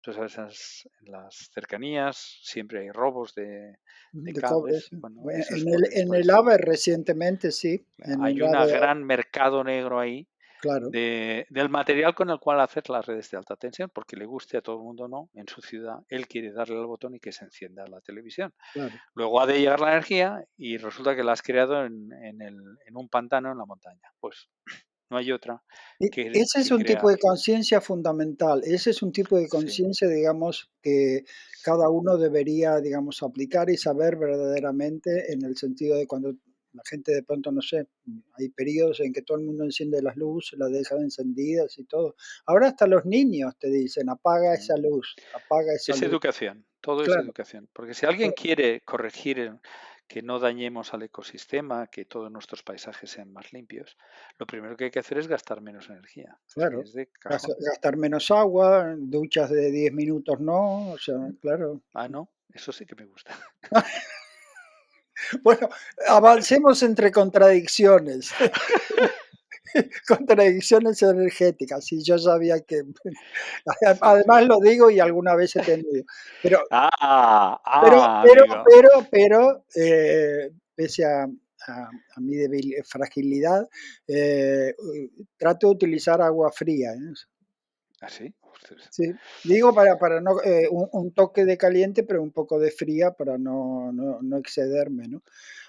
Speaker 2: Tú sabes, en las cercanías siempre hay robos de
Speaker 3: De cobre,
Speaker 2: cables.
Speaker 3: sí.
Speaker 2: Bueno,
Speaker 3: Bueno,
Speaker 2: eso es
Speaker 3: en
Speaker 2: por
Speaker 3: el
Speaker 2: eso.
Speaker 3: AVE recientemente, sí, en
Speaker 2: Hay
Speaker 3: el
Speaker 2: un
Speaker 3: AVE,
Speaker 2: gran mercado negro ahí
Speaker 3: claro,
Speaker 2: del material con el cual hacer las redes de alta tensión, porque le guste a todo el mundo o no, en su ciudad, él quiere darle al botón y que se encienda la televisión.
Speaker 3: claro.
Speaker 2: Luego ha de llegar la energía y resulta que la has creado en un pantano en la montaña. Pues no hay otra
Speaker 3: Ese es
Speaker 2: que
Speaker 3: un tipo
Speaker 2: crear.
Speaker 3: de conciencia fundamental. Ese es un tipo de
Speaker 2: Sí,
Speaker 3: conciencia, digamos, que
Speaker 2: sí.
Speaker 3: cada uno debería, digamos, aplicar y saber verdaderamente en el sentido de cuando la gente de pronto, no sé, hay periodos en que todo el mundo enciende las luces, las deja encendidas y todo. Ahora hasta los niños te dicen, apaga esa
Speaker 2: Sí.
Speaker 3: luz, apaga esa
Speaker 2: Es
Speaker 3: luz.
Speaker 2: educación, todo es
Speaker 3: Claro,
Speaker 2: educación. Porque si alguien quiere corregir que no dañemos al ecosistema, que todos nuestros paisajes sean más limpios, lo primero que hay que hacer es gastar menos energía. Es que
Speaker 3: claro.
Speaker 2: es de cajón.
Speaker 3: Gastar menos agua, duchas de 10 minutos no, o sea, claro.
Speaker 2: Ah, no, eso sí que me gusta.
Speaker 3: Bueno, avancemos entre contradicciones. Contradicciones energéticas. Y yo sabía que,
Speaker 2: Sí, sí,
Speaker 3: además
Speaker 2: sí.
Speaker 3: lo digo y alguna vez he tenido. Pero,
Speaker 2: Amigo.
Speaker 3: pese a mi fragilidad, trato de utilizar agua fría, ¿eh?
Speaker 2: ¿Así? Ostras.
Speaker 3: Sí, digo para no, un toque de caliente, pero un poco de fría para no excederme, ¿no?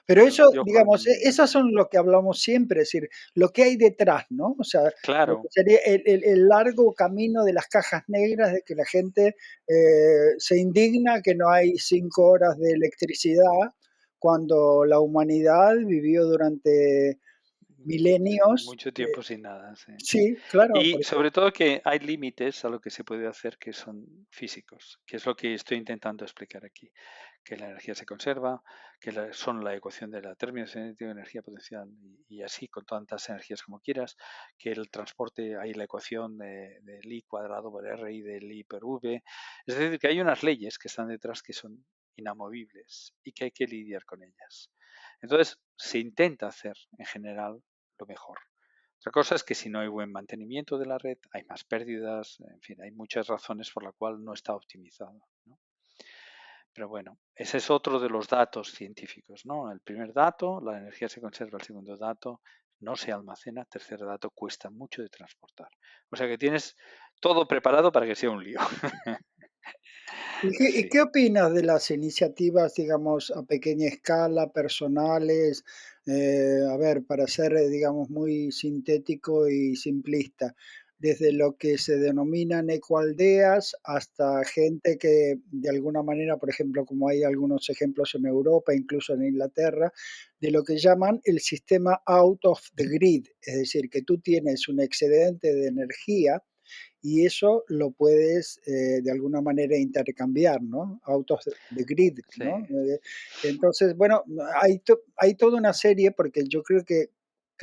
Speaker 3: Pero
Speaker 2: Yo,
Speaker 3: eso,
Speaker 2: yo
Speaker 3: digamos,
Speaker 2: con...
Speaker 3: esas son lo que hablamos siempre, es decir, lo que hay detrás, ¿no? O sea, lo que
Speaker 2: Claro,
Speaker 3: sería el largo camino de las cajas negras, de que la gente, se indigna que no hay 5 horas de electricidad, cuando la humanidad vivió durante milenios,
Speaker 2: mucho tiempo sin nada, sí.
Speaker 3: sí, claro,
Speaker 2: Y
Speaker 3: porque
Speaker 2: sobre todo que hay límites a lo que se puede hacer que son físicos, que es lo que estoy intentando explicar aquí. Que la energía se conserva, que son la ecuación de la térmico-cinética, energía potencial y así con tantas energías como quieras, que el transporte hay la ecuación del I cuadrado por R y del I por V. Es decir, que hay unas leyes que están detrás que son inamovibles y que hay que lidiar con ellas. Entonces, se intenta hacer en general lo mejor. Otra cosa es que si no hay buen mantenimiento de la red, hay más pérdidas, en fin, hay muchas razones por la cual no está optimizado, ¿no? Pero bueno, ese es otro de los datos científicos, ¿no? El primer dato, la energía se conserva. El segundo dato, no se almacena. Tercer dato, cuesta mucho de transportar. O sea que tienes todo preparado para que sea un lío.
Speaker 3: ¿Y
Speaker 2: Sí.
Speaker 3: qué opinas de las iniciativas, digamos, a pequeña escala, personales? A ver, para ser, digamos, muy sintético y simplista, desde lo que se denominan ecoaldeas hasta gente que de alguna manera, por ejemplo, como hay algunos ejemplos en Europa, incluso en Inglaterra, de lo que llaman el sistema out of the grid, es decir, que tú tienes un excedente de energía y eso lo puedes, de alguna manera intercambiar, ¿no? Out of the grid,
Speaker 2: Sí.
Speaker 3: ¿no? Entonces, bueno, hay toda una serie, porque yo creo que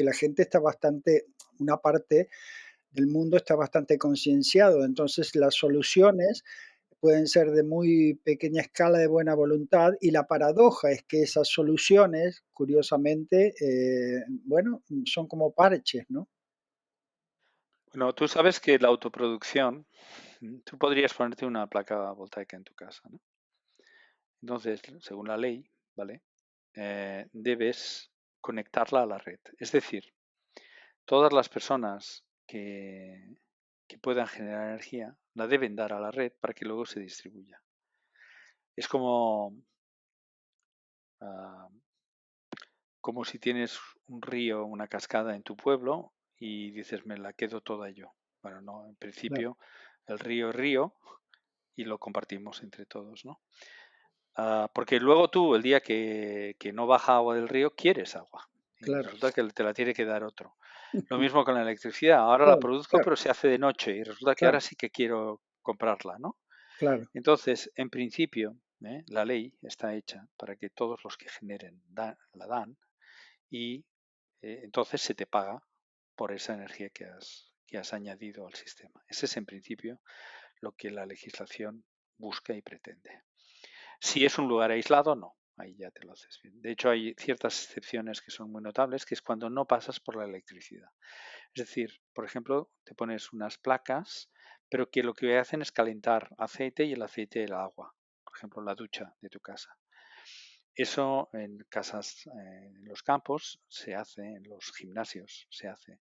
Speaker 3: la gente está bastante, una parte del mundo está bastante concienciado, entonces las soluciones pueden ser de muy pequeña escala de buena voluntad y la paradoja es que esas soluciones, curiosamente, bueno, son como parches, ¿no?
Speaker 2: Bueno, tú sabes que la autoproducción, tú podrías ponerte una placa voltaica en tu casa, ¿no? Entonces, según la ley, ¿vale? Debes conectarla a la red. Es decir, todas las personas que puedan generar energía la deben dar a la red para que luego se distribuya. Es ah, como si tienes un río, una cascada en tu pueblo y dices, me la quedo toda yo. Bueno, no, en
Speaker 3: Claro,
Speaker 2: principio el río es río y lo compartimos entre todos, ¿no? Porque luego tú, el día que no baja agua del río, quieres agua y
Speaker 3: claro,
Speaker 2: resulta que te la tiene que dar otro. Lo mismo con la electricidad. Ahora la
Speaker 3: claro,
Speaker 2: produzco,
Speaker 3: claro,
Speaker 2: pero se hace de noche y resulta que ahora
Speaker 3: claro,
Speaker 2: sí que quiero comprarla, ¿no?
Speaker 3: claro.
Speaker 2: Entonces, en principio, la ley está hecha para que todos los que generen la dan y entonces se te paga por esa energía que has añadido al sistema. Ese es en principio lo que la legislación busca y pretende. Si es un lugar aislado, no. Ahí ya te lo haces bien. De hecho, hay ciertas excepciones que son muy notables, que es cuando no pasas por la electricidad. Es decir, por ejemplo, te pones unas placas, pero que lo que hacen es calentar aceite y el aceite del agua. Por ejemplo, la ducha de tu casa. Eso en casas, en los campos se hace, en los gimnasios se hace.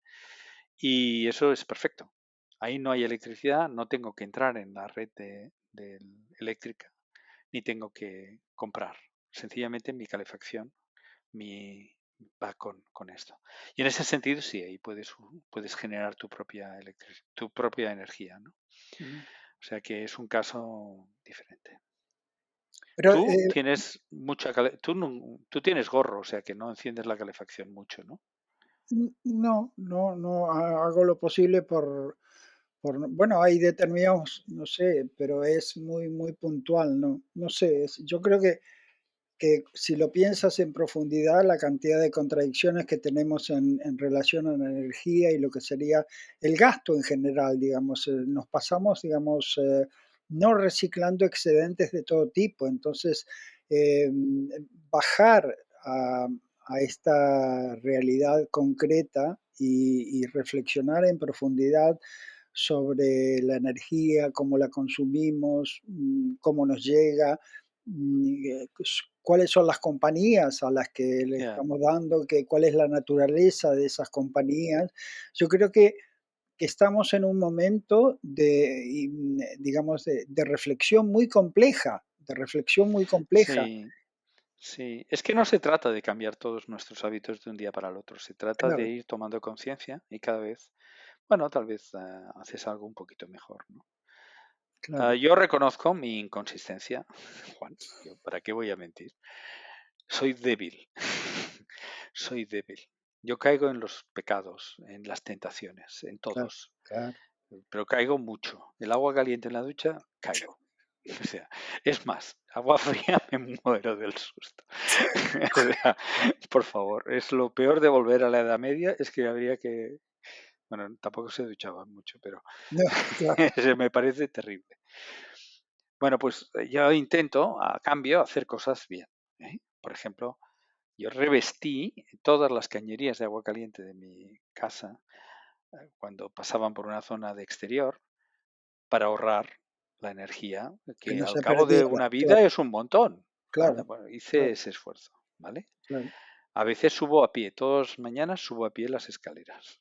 Speaker 2: Y eso es perfecto. Ahí no hay electricidad, no tengo que entrar en la red eléctrica, ni tengo que comprar. Sencillamente mi calefacción mi, va con esto. Y en ese sentido, sí, ahí puedes generar tu propia energía, ¿no?
Speaker 3: Mm.
Speaker 2: O sea que es un caso diferente.
Speaker 3: Pero
Speaker 2: Tú tienes tú tienes gorro, o sea que no enciendes la calefacción mucho, ¿no?
Speaker 3: no hago lo posible bueno, hay determinados, no sé, pero es muy puntual, no sé, yo creo que si lo piensas en profundidad, la cantidad de contradicciones que tenemos en relación a la energía y lo que sería el gasto en general, digamos, nos pasamos, digamos, no reciclando excedentes de todo tipo. Entonces, eh, bajar a, a esta realidad concreta y reflexionar en profundidad sobre la energía, cómo la consumimos, cómo nos llega, cuáles son las compañías a las que le
Speaker 2: Ya.
Speaker 3: estamos dando, cuál es la naturaleza de esas compañías. Yo creo que estamos en un momento digamos, de reflexión muy compleja, de reflexión muy compleja.
Speaker 2: Sí, sí. Es que no se trata de cambiar todos nuestros hábitos de un día para el otro. Se trata de
Speaker 3: Claro,
Speaker 2: ir tomando conciencia y cada vez, bueno, tal vez haces algo un poquito mejor, ¿no?
Speaker 3: claro.
Speaker 2: Yo reconozco mi inconsistencia, Juan. ¿Para qué voy a mentir? Soy débil. Soy débil. Yo caigo en los pecados, en las tentaciones, en
Speaker 3: Claro,
Speaker 2: todos.
Speaker 3: claro.
Speaker 2: Pero caigo mucho. El agua caliente en la ducha, caigo. O sea, es más, agua fría me muero del susto. O sea, por favor, es lo peor de volver a la Edad Media, es que habría que... Bueno, tampoco se duchaban mucho, pero
Speaker 3: No, claro.
Speaker 2: se me parece terrible. Bueno, pues yo intento, a cambio, hacer cosas bien. ¿Eh? Por ejemplo, yo revestí todas las cañerías de agua caliente de mi casa cuando pasaban por una zona de exterior para ahorrar la energía,
Speaker 3: Que
Speaker 2: que
Speaker 3: no
Speaker 2: al
Speaker 3: se
Speaker 2: cabo de
Speaker 3: perdiera.
Speaker 2: una vida
Speaker 3: Claro,
Speaker 2: es un montón. ¿Vale?
Speaker 3: claro,
Speaker 2: Bueno, hice
Speaker 3: claro,
Speaker 2: ese esfuerzo, ¿vale?
Speaker 3: claro.
Speaker 2: A veces subo a pie, todas las mañanas subo a pie las escaleras.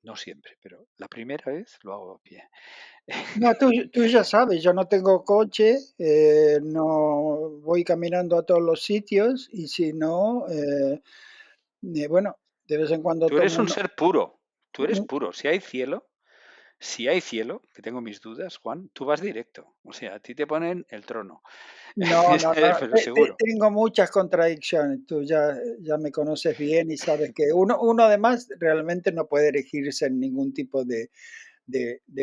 Speaker 2: No siempre, pero la primera vez lo hago a pie.
Speaker 3: No, tú ya sabes, yo no tengo coche, no voy caminando a todos los sitios y si no, bueno, de vez en cuando
Speaker 2: Tú eres
Speaker 3: tomo
Speaker 2: un ser puro, tú eres
Speaker 3: un-
Speaker 2: puro. Si hay cielo, que tengo mis dudas, Juan, tú vas directo. O sea, a ti te ponen el trono,
Speaker 3: no,
Speaker 2: pero seguro.
Speaker 3: tengo muchas contradicciones, tú ya me conoces bien y sabes que uno además realmente no puede erigirse en ningún tipo de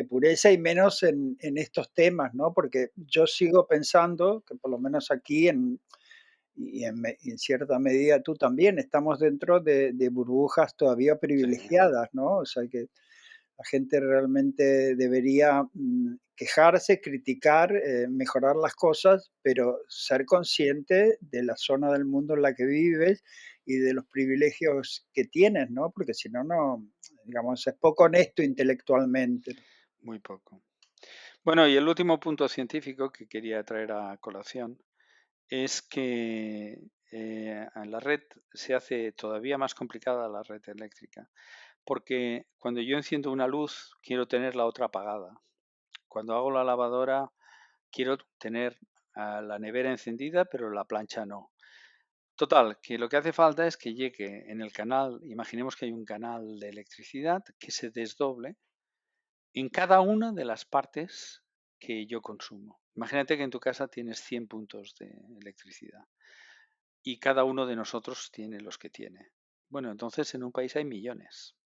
Speaker 3: pureza y menos en estos temas, ¿no? Porque yo sigo pensando que por lo menos aquí y en cierta medida tú también, estamos dentro de burbujas todavía
Speaker 2: Sí,
Speaker 3: privilegiadas, ¿no? O sea que la gente realmente debería quejarse, criticar, mejorar las cosas, pero ser consciente de la zona del mundo en la que vives y de los privilegios que tienes, ¿no? Porque si no, no, digamos, es poco honesto intelectualmente.
Speaker 2: muy poco. Bueno, y el último punto científico que quería traer a colación es que en la red se hace todavía más complicada la red eléctrica, porque cuando yo enciendo una luz quiero tener la otra apagada. Cuando hago la lavadora quiero tener la nevera encendida, pero la plancha no. Total, que lo que hace falta es que llegue en el canal, imaginemos que hay un canal de electricidad que se desdoble en cada una de las partes que yo consumo. Imagínate que en tu casa tienes 100 puntos de electricidad y cada uno de nosotros tiene los que tiene. Bueno, entonces en un país hay millones.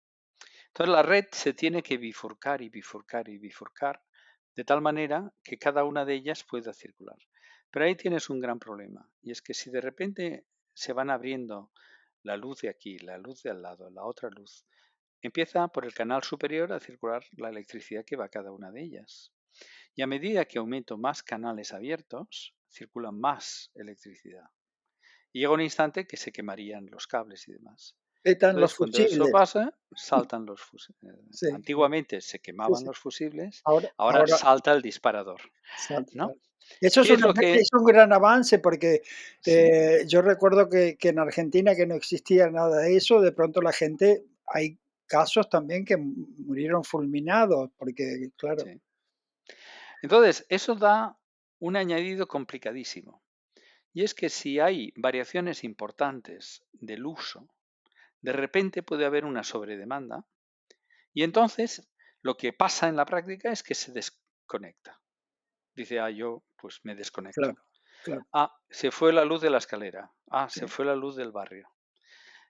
Speaker 2: Entonces la red se tiene que bifurcar y bifurcar y bifurcar de tal manera que cada una de ellas pueda circular. Pero ahí tienes un gran problema y es que si de repente se van abriendo la luz de aquí, la luz de al lado, la otra luz, empieza por el canal superior a circular la electricidad que va a cada una de ellas. Y a medida que aumento más canales abiertos, circula más electricidad. Y llega un instante que se quemarían los cables y demás.
Speaker 3: Están los
Speaker 2: Entonces, cuando eso
Speaker 3: fusibles,
Speaker 2: pasa, saltan los fusibles.
Speaker 3: sí,
Speaker 2: Antiguamente se
Speaker 3: sí,
Speaker 2: quemaban
Speaker 3: sí.
Speaker 2: los fusibles, ahora
Speaker 3: Ahora
Speaker 2: salta el disparador,
Speaker 3: exacto,
Speaker 2: ¿no?
Speaker 3: claro. Eso
Speaker 2: ¿Qué es lo que...?
Speaker 3: es un gran avance porque
Speaker 2: Sí,
Speaker 3: yo recuerdo que en Argentina que no existía nada de eso, de pronto la gente, hay casos también que murieron fulminados, porque claro,
Speaker 2: Sí. Entonces, eso da un añadido complicadísimo. Y es que si hay variaciones importantes del uso, de repente puede haber una sobredemanda y entonces lo que pasa en la práctica es que se desconecta. Dice, yo pues me desconecto.
Speaker 3: claro, claro,
Speaker 2: Se fue la luz de la escalera.
Speaker 3: sí.
Speaker 2: Se fue la luz del barrio.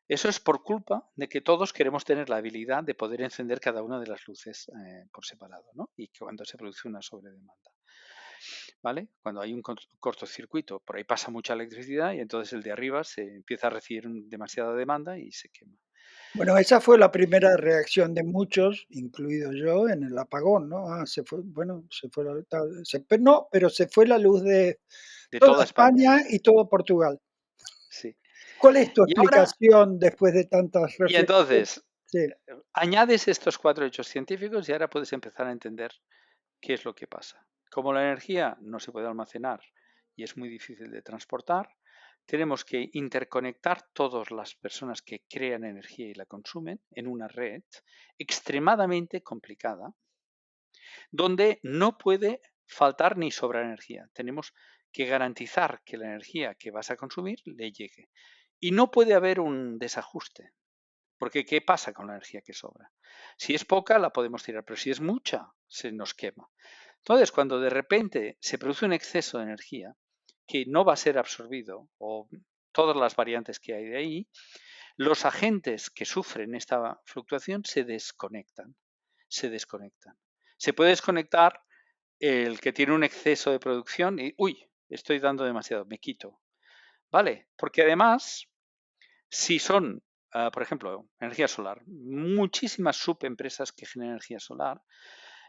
Speaker 2: Eso es por culpa de que todos queremos tener la habilidad de poder encender cada una de las luces por separado, ¿no? Y que cuando se produce una sobredemanda, ¿vale? Cuando hay un cortocircuito, por ahí pasa mucha electricidad y entonces el de arriba se empieza a recibir demasiada demanda y se quema.
Speaker 3: Bueno, esa fue la primera reacción de muchos, incluido yo, en el apagón, ¿no? Se fue, bueno, se fue la no, pero se fue la luz de
Speaker 2: De
Speaker 3: toda
Speaker 2: toda España,
Speaker 3: España y todo Portugal.
Speaker 2: sí.
Speaker 3: ¿Cuál es tu
Speaker 2: Y ahora,
Speaker 3: explicación después de tantas
Speaker 2: y
Speaker 3: reflexiones?
Speaker 2: entonces,
Speaker 3: Sí,
Speaker 2: añades estos 4 hechos científicos y ahora puedes empezar a entender qué es lo que pasa. Como la energía no se puede almacenar y es muy difícil de transportar, tenemos que interconectar todas las personas que crean energía y la consumen en una red extremadamente complicada, donde no puede faltar ni sobrar energía. Tenemos que garantizar que la energía que vas a consumir le llegue. Y no puede haber un desajuste, porque ¿qué pasa con la energía que sobra? Si es poca, la podemos tirar, pero si es mucha, se nos quema. Entonces, cuando de repente se produce un exceso de energía que no va a ser absorbido, o todas las variantes que hay de ahí, los agentes que sufren esta fluctuación se desconectan. Se desconectan. Se puede desconectar el que tiene un exceso de producción y, estoy dando demasiado, me quito. ¿Vale? Porque además, si son, por ejemplo, energía solar, muchísimas subempresas que generan energía solar,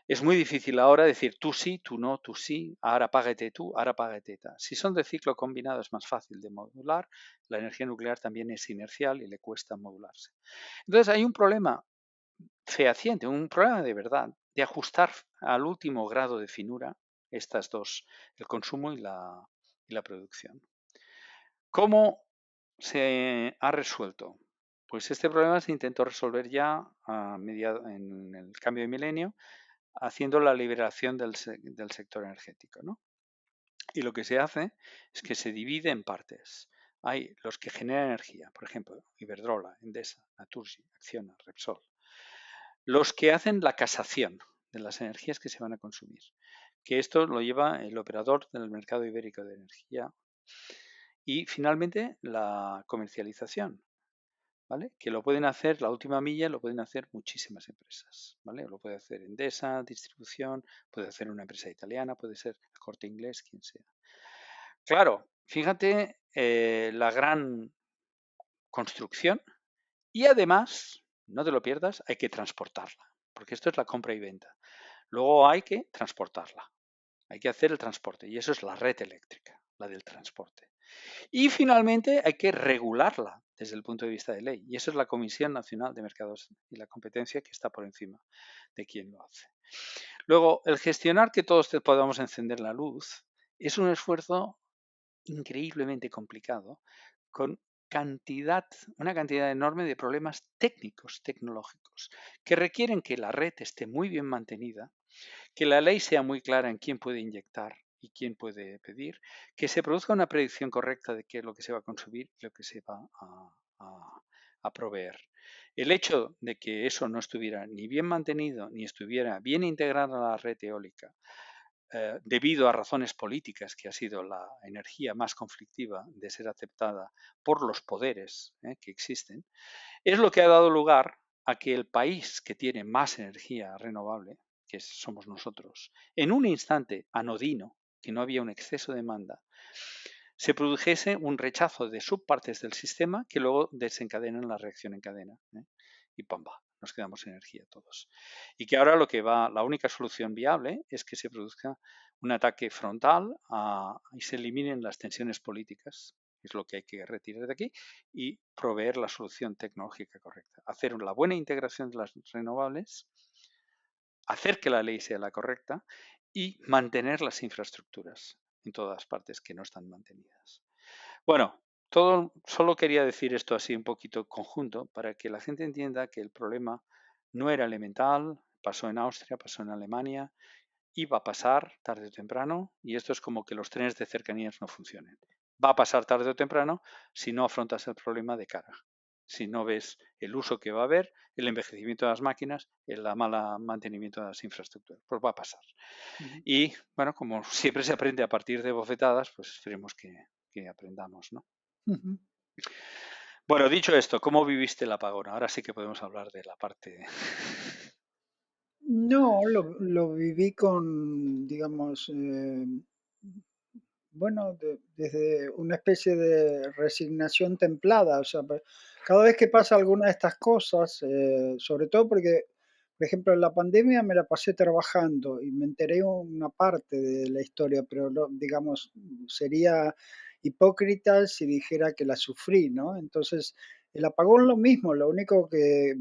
Speaker 2: es muy difícil ahora decir tú sí, tú no, tú sí, ahora págate tú, ahora págate ta. Si son de ciclo combinado es más fácil de modular, la energía nuclear también es inercial y le cuesta modularse. Entonces hay un problema fehaciente, un problema de verdad, de ajustar al último grado de finura estas dos, el consumo y la producción. ¿Cómo se ha resuelto? Pues este problema se intentó resolver ya en el cambio de milenio, haciendo la liberación del sector energético, ¿no? Y lo que se hace es que se divide en partes. Hay los que generan energía, por ejemplo, Iberdrola, Endesa, Naturgy, Acciona, Repsol. Los que hacen la casación de las energías que se van a consumir, que esto lo lleva el operador del mercado ibérico de energía. Y finalmente la comercialización, ¿vale? Que lo pueden hacer, la última milla lo pueden hacer muchísimas empresas, ¿vale? Lo puede hacer Endesa, distribución, puede hacer una empresa italiana, puede ser el Corte Inglés, quien sea. Claro, fíjate la gran construcción y además, no te lo pierdas, hay que transportarla, porque esto es la compra y venta. Luego hay que transportarla, hay que hacer el transporte y eso es la red eléctrica, la del transporte. Y finalmente hay que regularla desde el punto de vista de ley. Y eso es la Comisión Nacional de Mercados y la Competencia que está por encima de quien lo hace. Luego, el gestionar que todos podamos encender la luz es un esfuerzo increíblemente complicado con una cantidad enorme de problemas técnicos, tecnológicos, que requieren que la red esté muy bien mantenida, que la ley sea muy clara en quién puede inyectar y quién puede pedir, que se produzca una predicción correcta de qué es lo que se va a consumir y lo que se va a proveer. El hecho de que eso no estuviera ni bien mantenido ni estuviera bien integrado a la red eólica, debido a razones políticas, que ha sido la energía más conflictiva de ser aceptada por los poderes que existen, es lo que ha dado lugar a que el país que tiene más energía renovable, que somos nosotros, en un instante anodino, que no había un exceso de demanda, se produjese un rechazo de subpartes del sistema que luego desencadenan la reacción en cadena. Y ¡pamba! Nos quedamos sin energía todos. Y que ahora la única solución viable es que se produzca un ataque frontal y se eliminen las tensiones políticas, que es lo que hay que retirar de aquí, y proveer la solución tecnológica correcta. Hacer la buena integración de las renovables, hacer que la ley sea la correcta y mantener las infraestructuras en todas partes que no están mantenidas. Bueno, solo quería decir esto así un poquito conjunto para que la gente entienda que el problema No era elemental, pasó en Austria, pasó en Alemania, iba a pasar tarde o temprano, y esto es como que los trenes de cercanías no funcionen. Va a pasar tarde o temprano si no afrontas el problema de cara. Si no ves el uso que va a haber, el envejecimiento de las máquinas, el mala mantenimiento de las infraestructuras, pues va a pasar.
Speaker 3: Ujú.
Speaker 2: Y bueno, como siempre se aprende a partir de bofetadas, pues esperemos que aprendamos, ¿no?
Speaker 3: Ujú.
Speaker 2: Bueno, dicho esto, ¿cómo viviste el apagón? Ahora sí que podemos hablar de la parte.
Speaker 3: No, lo viví con, digamos, bueno, desde una especie de resignación templada. O sea, cada vez que pasa alguna de estas cosas, sobre todo porque, por ejemplo, en la pandemia me la pasé trabajando y me enteré una parte de la historia, pero digamos, sería hipócrita si dijera que la sufrí, ¿no? Entonces, el apagón lo mismo, lo único que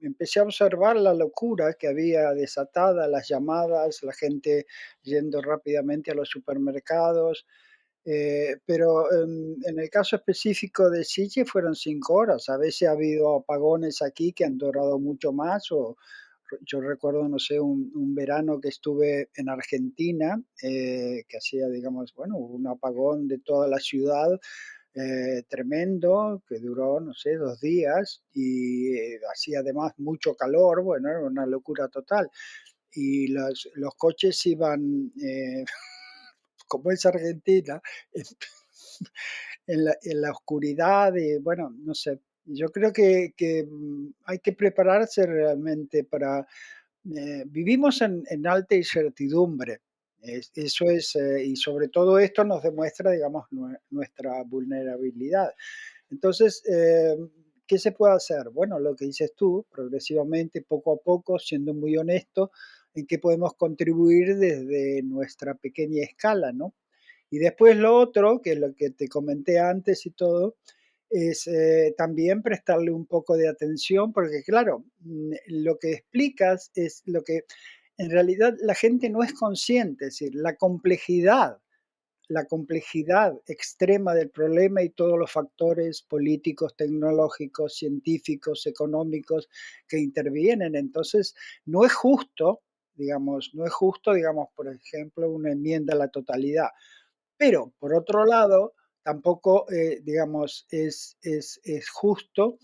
Speaker 3: empecé a observar la locura que había desatada, las llamadas, la gente yendo rápidamente a los supermercados, pero en el caso específico de Sitges fueron 5 horas. A veces ha habido apagones aquí que han durado mucho más, o yo recuerdo, no sé, un verano que estuve en Argentina, que hacía, digamos, bueno, hubo un apagón de toda la ciudad, tremendo, que duró, no sé, 2 días y, hacía además mucho calor, bueno, era una locura total. Y los coches iban, como es Argentina, en en la oscuridad y bueno, no sé. Yo creo que hay que prepararse realmente para, vivimos en alta incertidumbre. Eso es, y sobre todo esto nos demuestra, digamos, nuestra vulnerabilidad. Entonces, ¿qué se puede hacer? Bueno, lo que dices tú, progresivamente, poco a poco, siendo muy honesto, en qué podemos contribuir desde nuestra pequeña escala, ¿no? Y después lo otro, que es lo que te comenté antes y todo, es, también prestarle un poco de atención, porque claro, lo que explicas es lo que en realidad la gente no es consciente, es decir, la complejidad extrema del problema y todos los factores políticos, tecnológicos, científicos, económicos que intervienen. Entonces, no es justo, no es justo, digamos, por ejemplo, una enmienda a la totalidad. Pero, por otro lado, tampoco, digamos, es justo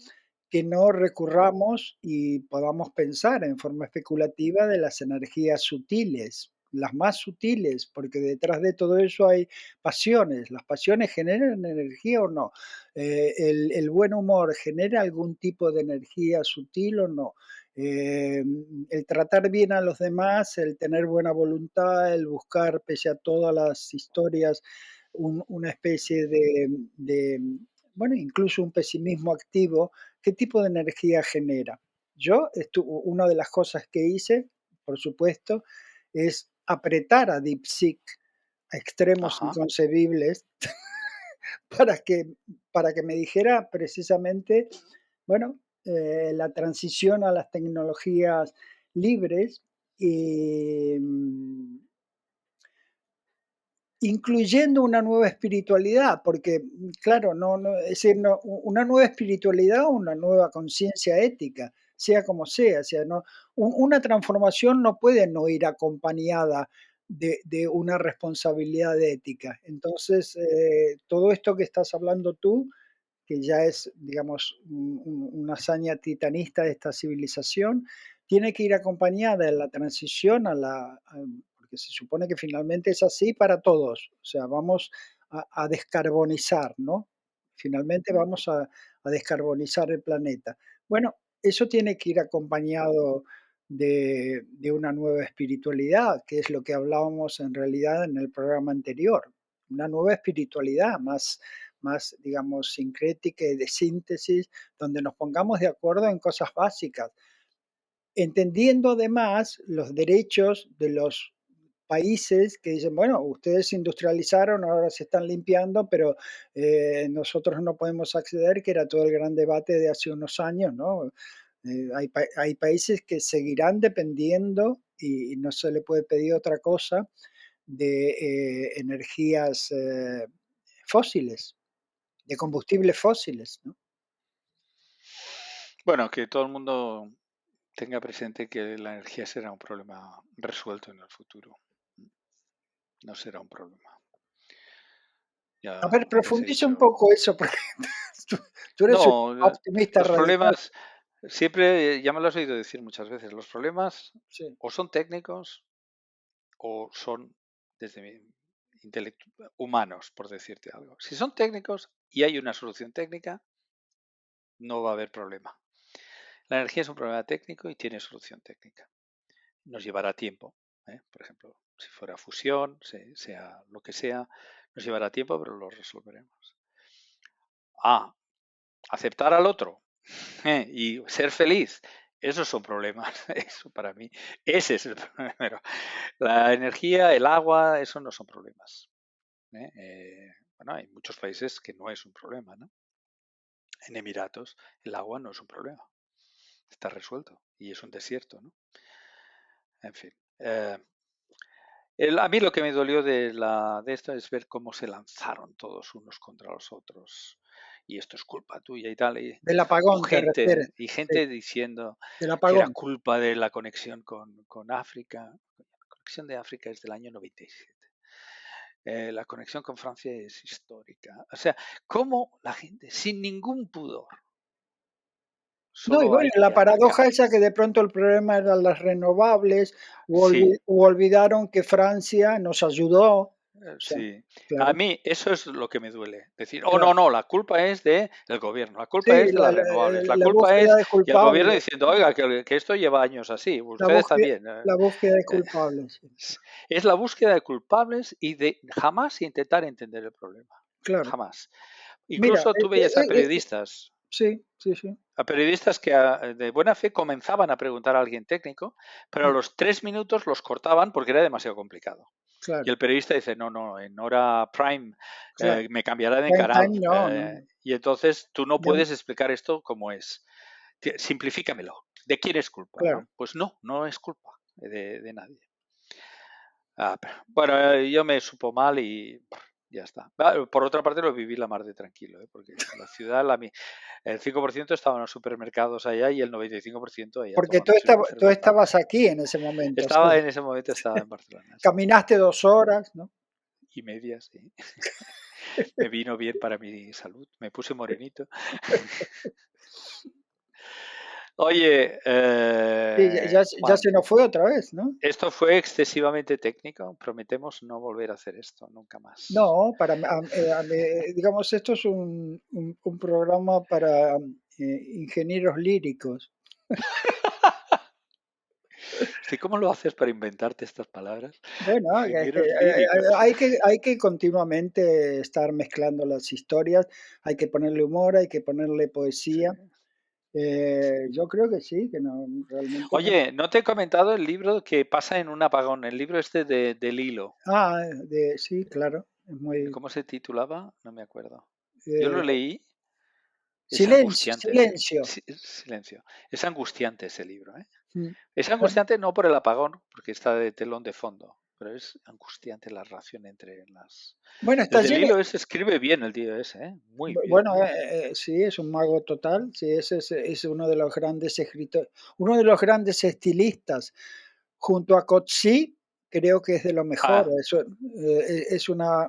Speaker 3: que no recurramos y podamos pensar en forma especulativa de las energías sutiles, las más sutiles, porque detrás de todo eso hay pasiones. ¿Las pasiones generan energía o no? ¿El buen humor genera algún tipo de energía sutil o no? Eh, el tratar bien a los demás, el tener buena voluntad, el buscar, pese a todas las historias, una especie de, bueno, incluso un pesimismo activo, ¿qué tipo de energía genera? Una de las cosas que hice, por supuesto, es apretar a DeepSeek a extremos
Speaker 2: Ajá.
Speaker 3: inconcebibles para que, para que me dijera precisamente, bueno, la transición a las tecnologías libres, y, incluyendo una nueva espiritualidad, porque, claro, es decir, una nueva espiritualidad o una nueva conciencia ética, sea como sea, no, una transformación no puede no ir acompañada de una responsabilidad ética. Entonces, todo esto que estás hablando tú, que ya es, digamos, una hazaña titanista de esta civilización, tiene que ir acompañada de la transición porque se supone que finalmente es así para todos, o sea, vamos a descarbonizar, ¿no? Finalmente vamos a descarbonizar el planeta. Bueno, eso tiene que ir acompañado de una nueva espiritualidad, que es lo que hablábamos en realidad en el programa anterior, una nueva espiritualidad más, digamos, sincrética y de síntesis, donde nos pongamos de acuerdo en cosas básicas, entendiendo además los derechos de los países que dicen, bueno, ustedes se industrializaron, ahora se están limpiando, pero nosotros no podemos acceder, que era todo el gran debate de hace unos años, ¿no? Hay países que seguirán dependiendo, y no se le puede pedir otra cosa, de energías fósiles, de combustibles fósiles, ¿no?
Speaker 2: Bueno, que todo el mundo tenga presente que la energía será un problema resuelto en el futuro. No será un problema.
Speaker 3: A ver,
Speaker 2: Ya se ha
Speaker 3: profundiza un
Speaker 2: dicho.
Speaker 3: poco eso, porque tú, tú eres un
Speaker 2: No,
Speaker 3: optimista
Speaker 2: los
Speaker 3: radical.
Speaker 2: problemas, siempre, ya me lo has oído decir muchas veces, los problemas
Speaker 3: Sí.
Speaker 2: o son técnicos o son desde mi humanos, por decirte algo. Si son técnicos y hay una solución técnica, no va a haber problema. La energía es un problema técnico y tiene solución técnica. Nos llevará tiempo, ¿eh? Por ejemplo, si fuera fusión, sea lo que sea, nos llevará tiempo, pero lo resolveremos. Aceptar al otro y ser feliz. Esos son problemas, eso para mí, ese es el problema. La energía, el agua, eso no son problemas. Bueno, hay muchos países que no es un problema, ¿no? En Emiratos el agua no es un problema, está resuelto y es un desierto, ¿no? En fin. A mí lo que me dolió de esto es ver cómo se lanzaron todos unos contra los otros y esto es culpa tuya y tal.
Speaker 3: Del apagón te refieres.
Speaker 2: Y
Speaker 3: Sí,
Speaker 2: gente diciendo
Speaker 3: del
Speaker 2: que era
Speaker 3: apagón.
Speaker 2: culpa de la conexión con África. La conexión de África es del año 97. La conexión con Francia es histórica. O sea, cómo la gente, sin ningún pudor,
Speaker 3: No, y
Speaker 2: solo
Speaker 3: bueno,
Speaker 2: hay
Speaker 3: la
Speaker 2: que
Speaker 3: paradoja
Speaker 2: atacar.
Speaker 3: esa que de pronto el problema eran las renovables,
Speaker 2: Sí,
Speaker 3: o olvidaron que Francia nos ayudó. O sea,
Speaker 2: sí. A
Speaker 3: claro,
Speaker 2: mí eso es lo que me duele. Decir, oh,
Speaker 3: claro.
Speaker 2: no, no, la culpa es del gobierno, la culpa
Speaker 3: Sí,
Speaker 2: es de las renovables, la
Speaker 3: la
Speaker 2: culpa
Speaker 3: búsqueda
Speaker 2: es...
Speaker 3: de
Speaker 2: Y el gobierno
Speaker 3: culpables,
Speaker 2: diciendo, oiga, que esto lleva años así,
Speaker 3: la
Speaker 2: ustedes
Speaker 3: búsqueda,
Speaker 2: también.
Speaker 3: la búsqueda de
Speaker 2: Eh,
Speaker 3: culpables, sí.
Speaker 2: Es la búsqueda de culpables y de jamás intentar entender el problema.
Speaker 3: Claro.
Speaker 2: Jamás.
Speaker 3: Mira,
Speaker 2: Incluso tú veías
Speaker 3: sí, sí, sí.
Speaker 2: a periodistas que de buena fe comenzaban a preguntar a alguien técnico, pero a los 3 minutos los cortaban porque era demasiado complicado. Y
Speaker 3: Claro,
Speaker 2: el periodista dice, no, no, en hora prime
Speaker 3: claro.
Speaker 2: me cambiará de
Speaker 3: Prime
Speaker 2: canal.
Speaker 3: time, no, no, no.
Speaker 2: Y entonces tú no
Speaker 3: Ya,
Speaker 2: puedes explicar esto como es. Simplifícamelo. ¿De quién es culpa?
Speaker 3: claro.
Speaker 2: ¿No? Pues no, no es culpa de nadie. Bueno, yo me supo mal y ya está. Por otra parte, lo viví la mar de tranquilo, porque la ciudad, el 5% estaba en los supermercados allá y el 95% allá
Speaker 3: Porque
Speaker 2: tomándose una
Speaker 3: tú
Speaker 2: cerveza.
Speaker 3: estabas aquí en ese momento, sí.
Speaker 2: En ese momento estaba en Barcelona, sí.
Speaker 3: Caminaste 2 horas, ¿no?
Speaker 2: Y media, sí. Me vino bien para mi salud. Me puse morenito. Oye,
Speaker 3: Sí, ya
Speaker 2: Juan,
Speaker 3: se nos fue otra vez, ¿no?
Speaker 2: esto fue excesivamente técnico. Prometemos no volver a hacer esto nunca más.
Speaker 3: No, digamos, esto es un programa para ingenieros líricos.
Speaker 2: Sí, ¿cómo lo haces para inventarte estas palabras?
Speaker 3: Bueno, es que,
Speaker 2: Ingenieros líricos.
Speaker 3: hay que continuamente estar mezclando las historias, hay que ponerle humor, hay que ponerle
Speaker 2: Sí,
Speaker 3: poesía.
Speaker 2: sí.
Speaker 3: Yo creo que sí, que no, realmente no.
Speaker 2: Oye, no te he comentado el libro que pasa en un apagón, el libro este del hilo.
Speaker 3: Sí, claro, es muy...
Speaker 2: ¿Cómo se titulaba? No me acuerdo. Yo lo
Speaker 3: eh,
Speaker 2: leí, es
Speaker 3: silencio,
Speaker 2: angustiante.
Speaker 3: silencio.
Speaker 2: Silencio. Es angustiante ese libro, ¿eh?
Speaker 3: Mm.
Speaker 2: Es
Speaker 3: Bueno,
Speaker 2: angustiante no por el apagón, porque está de telón de fondo, pero es angustiante la relación entre las...
Speaker 3: bueno,
Speaker 2: El
Speaker 3: está
Speaker 2: del
Speaker 3: lleno.
Speaker 2: hilo ese escribe bien el tío ese, ¿eh? Muy bien,
Speaker 3: Bueno,
Speaker 2: muy bien.
Speaker 3: sí, es un mago total. Sí, ese es uno de los grandes escritores, uno de los grandes estilistas. Junto a Coetzee, creo que es de lo mejor.
Speaker 2: Ah,
Speaker 3: Es una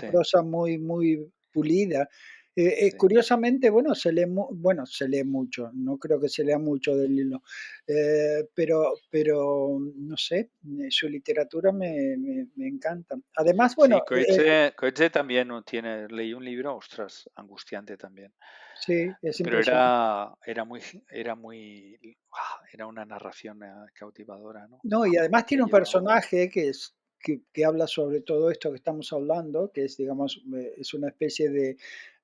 Speaker 2: sí,
Speaker 3: prosa muy, muy pulida.
Speaker 2: sí.
Speaker 3: Curiosamente, bueno, bueno, se lee mucho. No creo que se lea mucho del libro, pero no sé, su literatura me encanta. Además, bueno,
Speaker 2: Sí, Coetzee también leí un libro, ostras, angustiante también.
Speaker 3: sí, es
Speaker 2: Pero
Speaker 3: impresionante.
Speaker 2: era una narración cautivadora, ¿no?
Speaker 3: No, y además
Speaker 2: Te
Speaker 3: tiene un
Speaker 2: llevaba.
Speaker 3: personaje que habla sobre todo esto que estamos hablando, que es, digamos, es una especie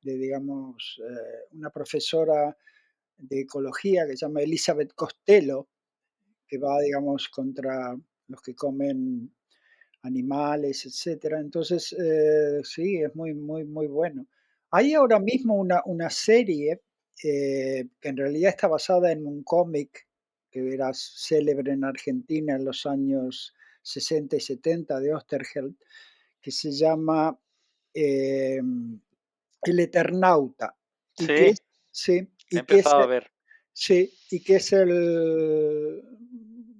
Speaker 3: digamos, una profesora de ecología que se llama Elizabeth Costello, que va, digamos, contra los que comen animales, etcétera. Entonces, sí, es muy, muy, muy bueno. Hay ahora mismo una serie que en realidad está basada en un cómic que era célebre en Argentina en los años 60 y 70 de Oesterheld, que se llama El Eternauta, y que
Speaker 2: Sí,
Speaker 3: es, sí,
Speaker 2: he
Speaker 3: y que es,
Speaker 2: empezado a ver.
Speaker 3: sí, y que es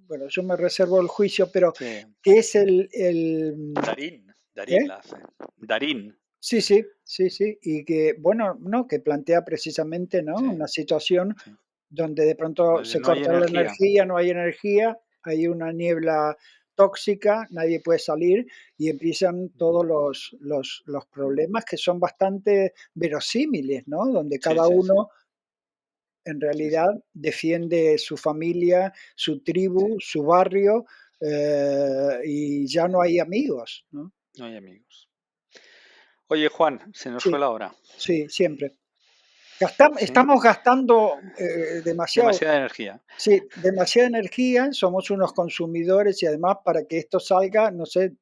Speaker 3: bueno, yo me reservo el juicio, pero
Speaker 2: Sí.
Speaker 3: que es
Speaker 2: Darín
Speaker 3: ¿eh?
Speaker 2: la hace. Darín.
Speaker 3: Sí, sí, sí, sí, y que, bueno, no, que plantea precisamente, ¿no?
Speaker 2: Sí,
Speaker 3: Una situación
Speaker 2: sí.
Speaker 3: donde de pronto
Speaker 2: Donde
Speaker 3: se
Speaker 2: no hay
Speaker 3: corta la
Speaker 2: energía.
Speaker 3: energía, no hay energía, hay una niebla tóxica, nadie puede salir y empiezan todos los problemas que son bastante verosímiles, ¿no? Donde
Speaker 2: Sí,
Speaker 3: cada
Speaker 2: sí, sí.
Speaker 3: uno en
Speaker 2: Sí, sí,
Speaker 3: realidad defiende su familia, su
Speaker 2: sí.
Speaker 3: tribu, su barrio, y ya no hay amigos, ¿no?
Speaker 2: No hay amigos. Oye, Juan, se nos fue
Speaker 3: Sí,
Speaker 2: la hora.
Speaker 3: sí, siempre.
Speaker 2: ¿Sí?
Speaker 3: Estamos gastando demasiado,
Speaker 2: Demasiada energía.
Speaker 3: sí, demasiada energía, somos unos consumidores y además para que esto salga, no sé,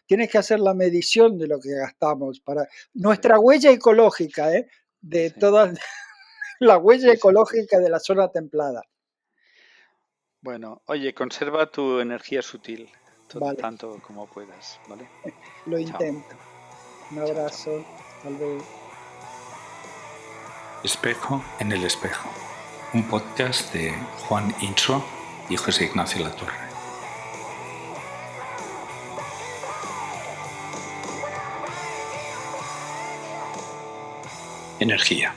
Speaker 3: tienes que hacer la medición de lo que gastamos para
Speaker 2: Sí,
Speaker 3: nuestra huella ecológica, de
Speaker 2: sí,
Speaker 3: toda la huella
Speaker 2: sí, sí, sí.
Speaker 3: ecológica de la zona templada.
Speaker 2: Bueno, oye, conserva tu energía sutil
Speaker 3: Vale,
Speaker 2: tanto como puedas, ¿vale?
Speaker 3: lo
Speaker 2: Chao,
Speaker 3: intento. Un
Speaker 2: chao, chao.
Speaker 3: abrazo, hasta luego.
Speaker 1: Espejo en el espejo. Un podcast de Juan Insua y José Ignacio Latorre. Energía.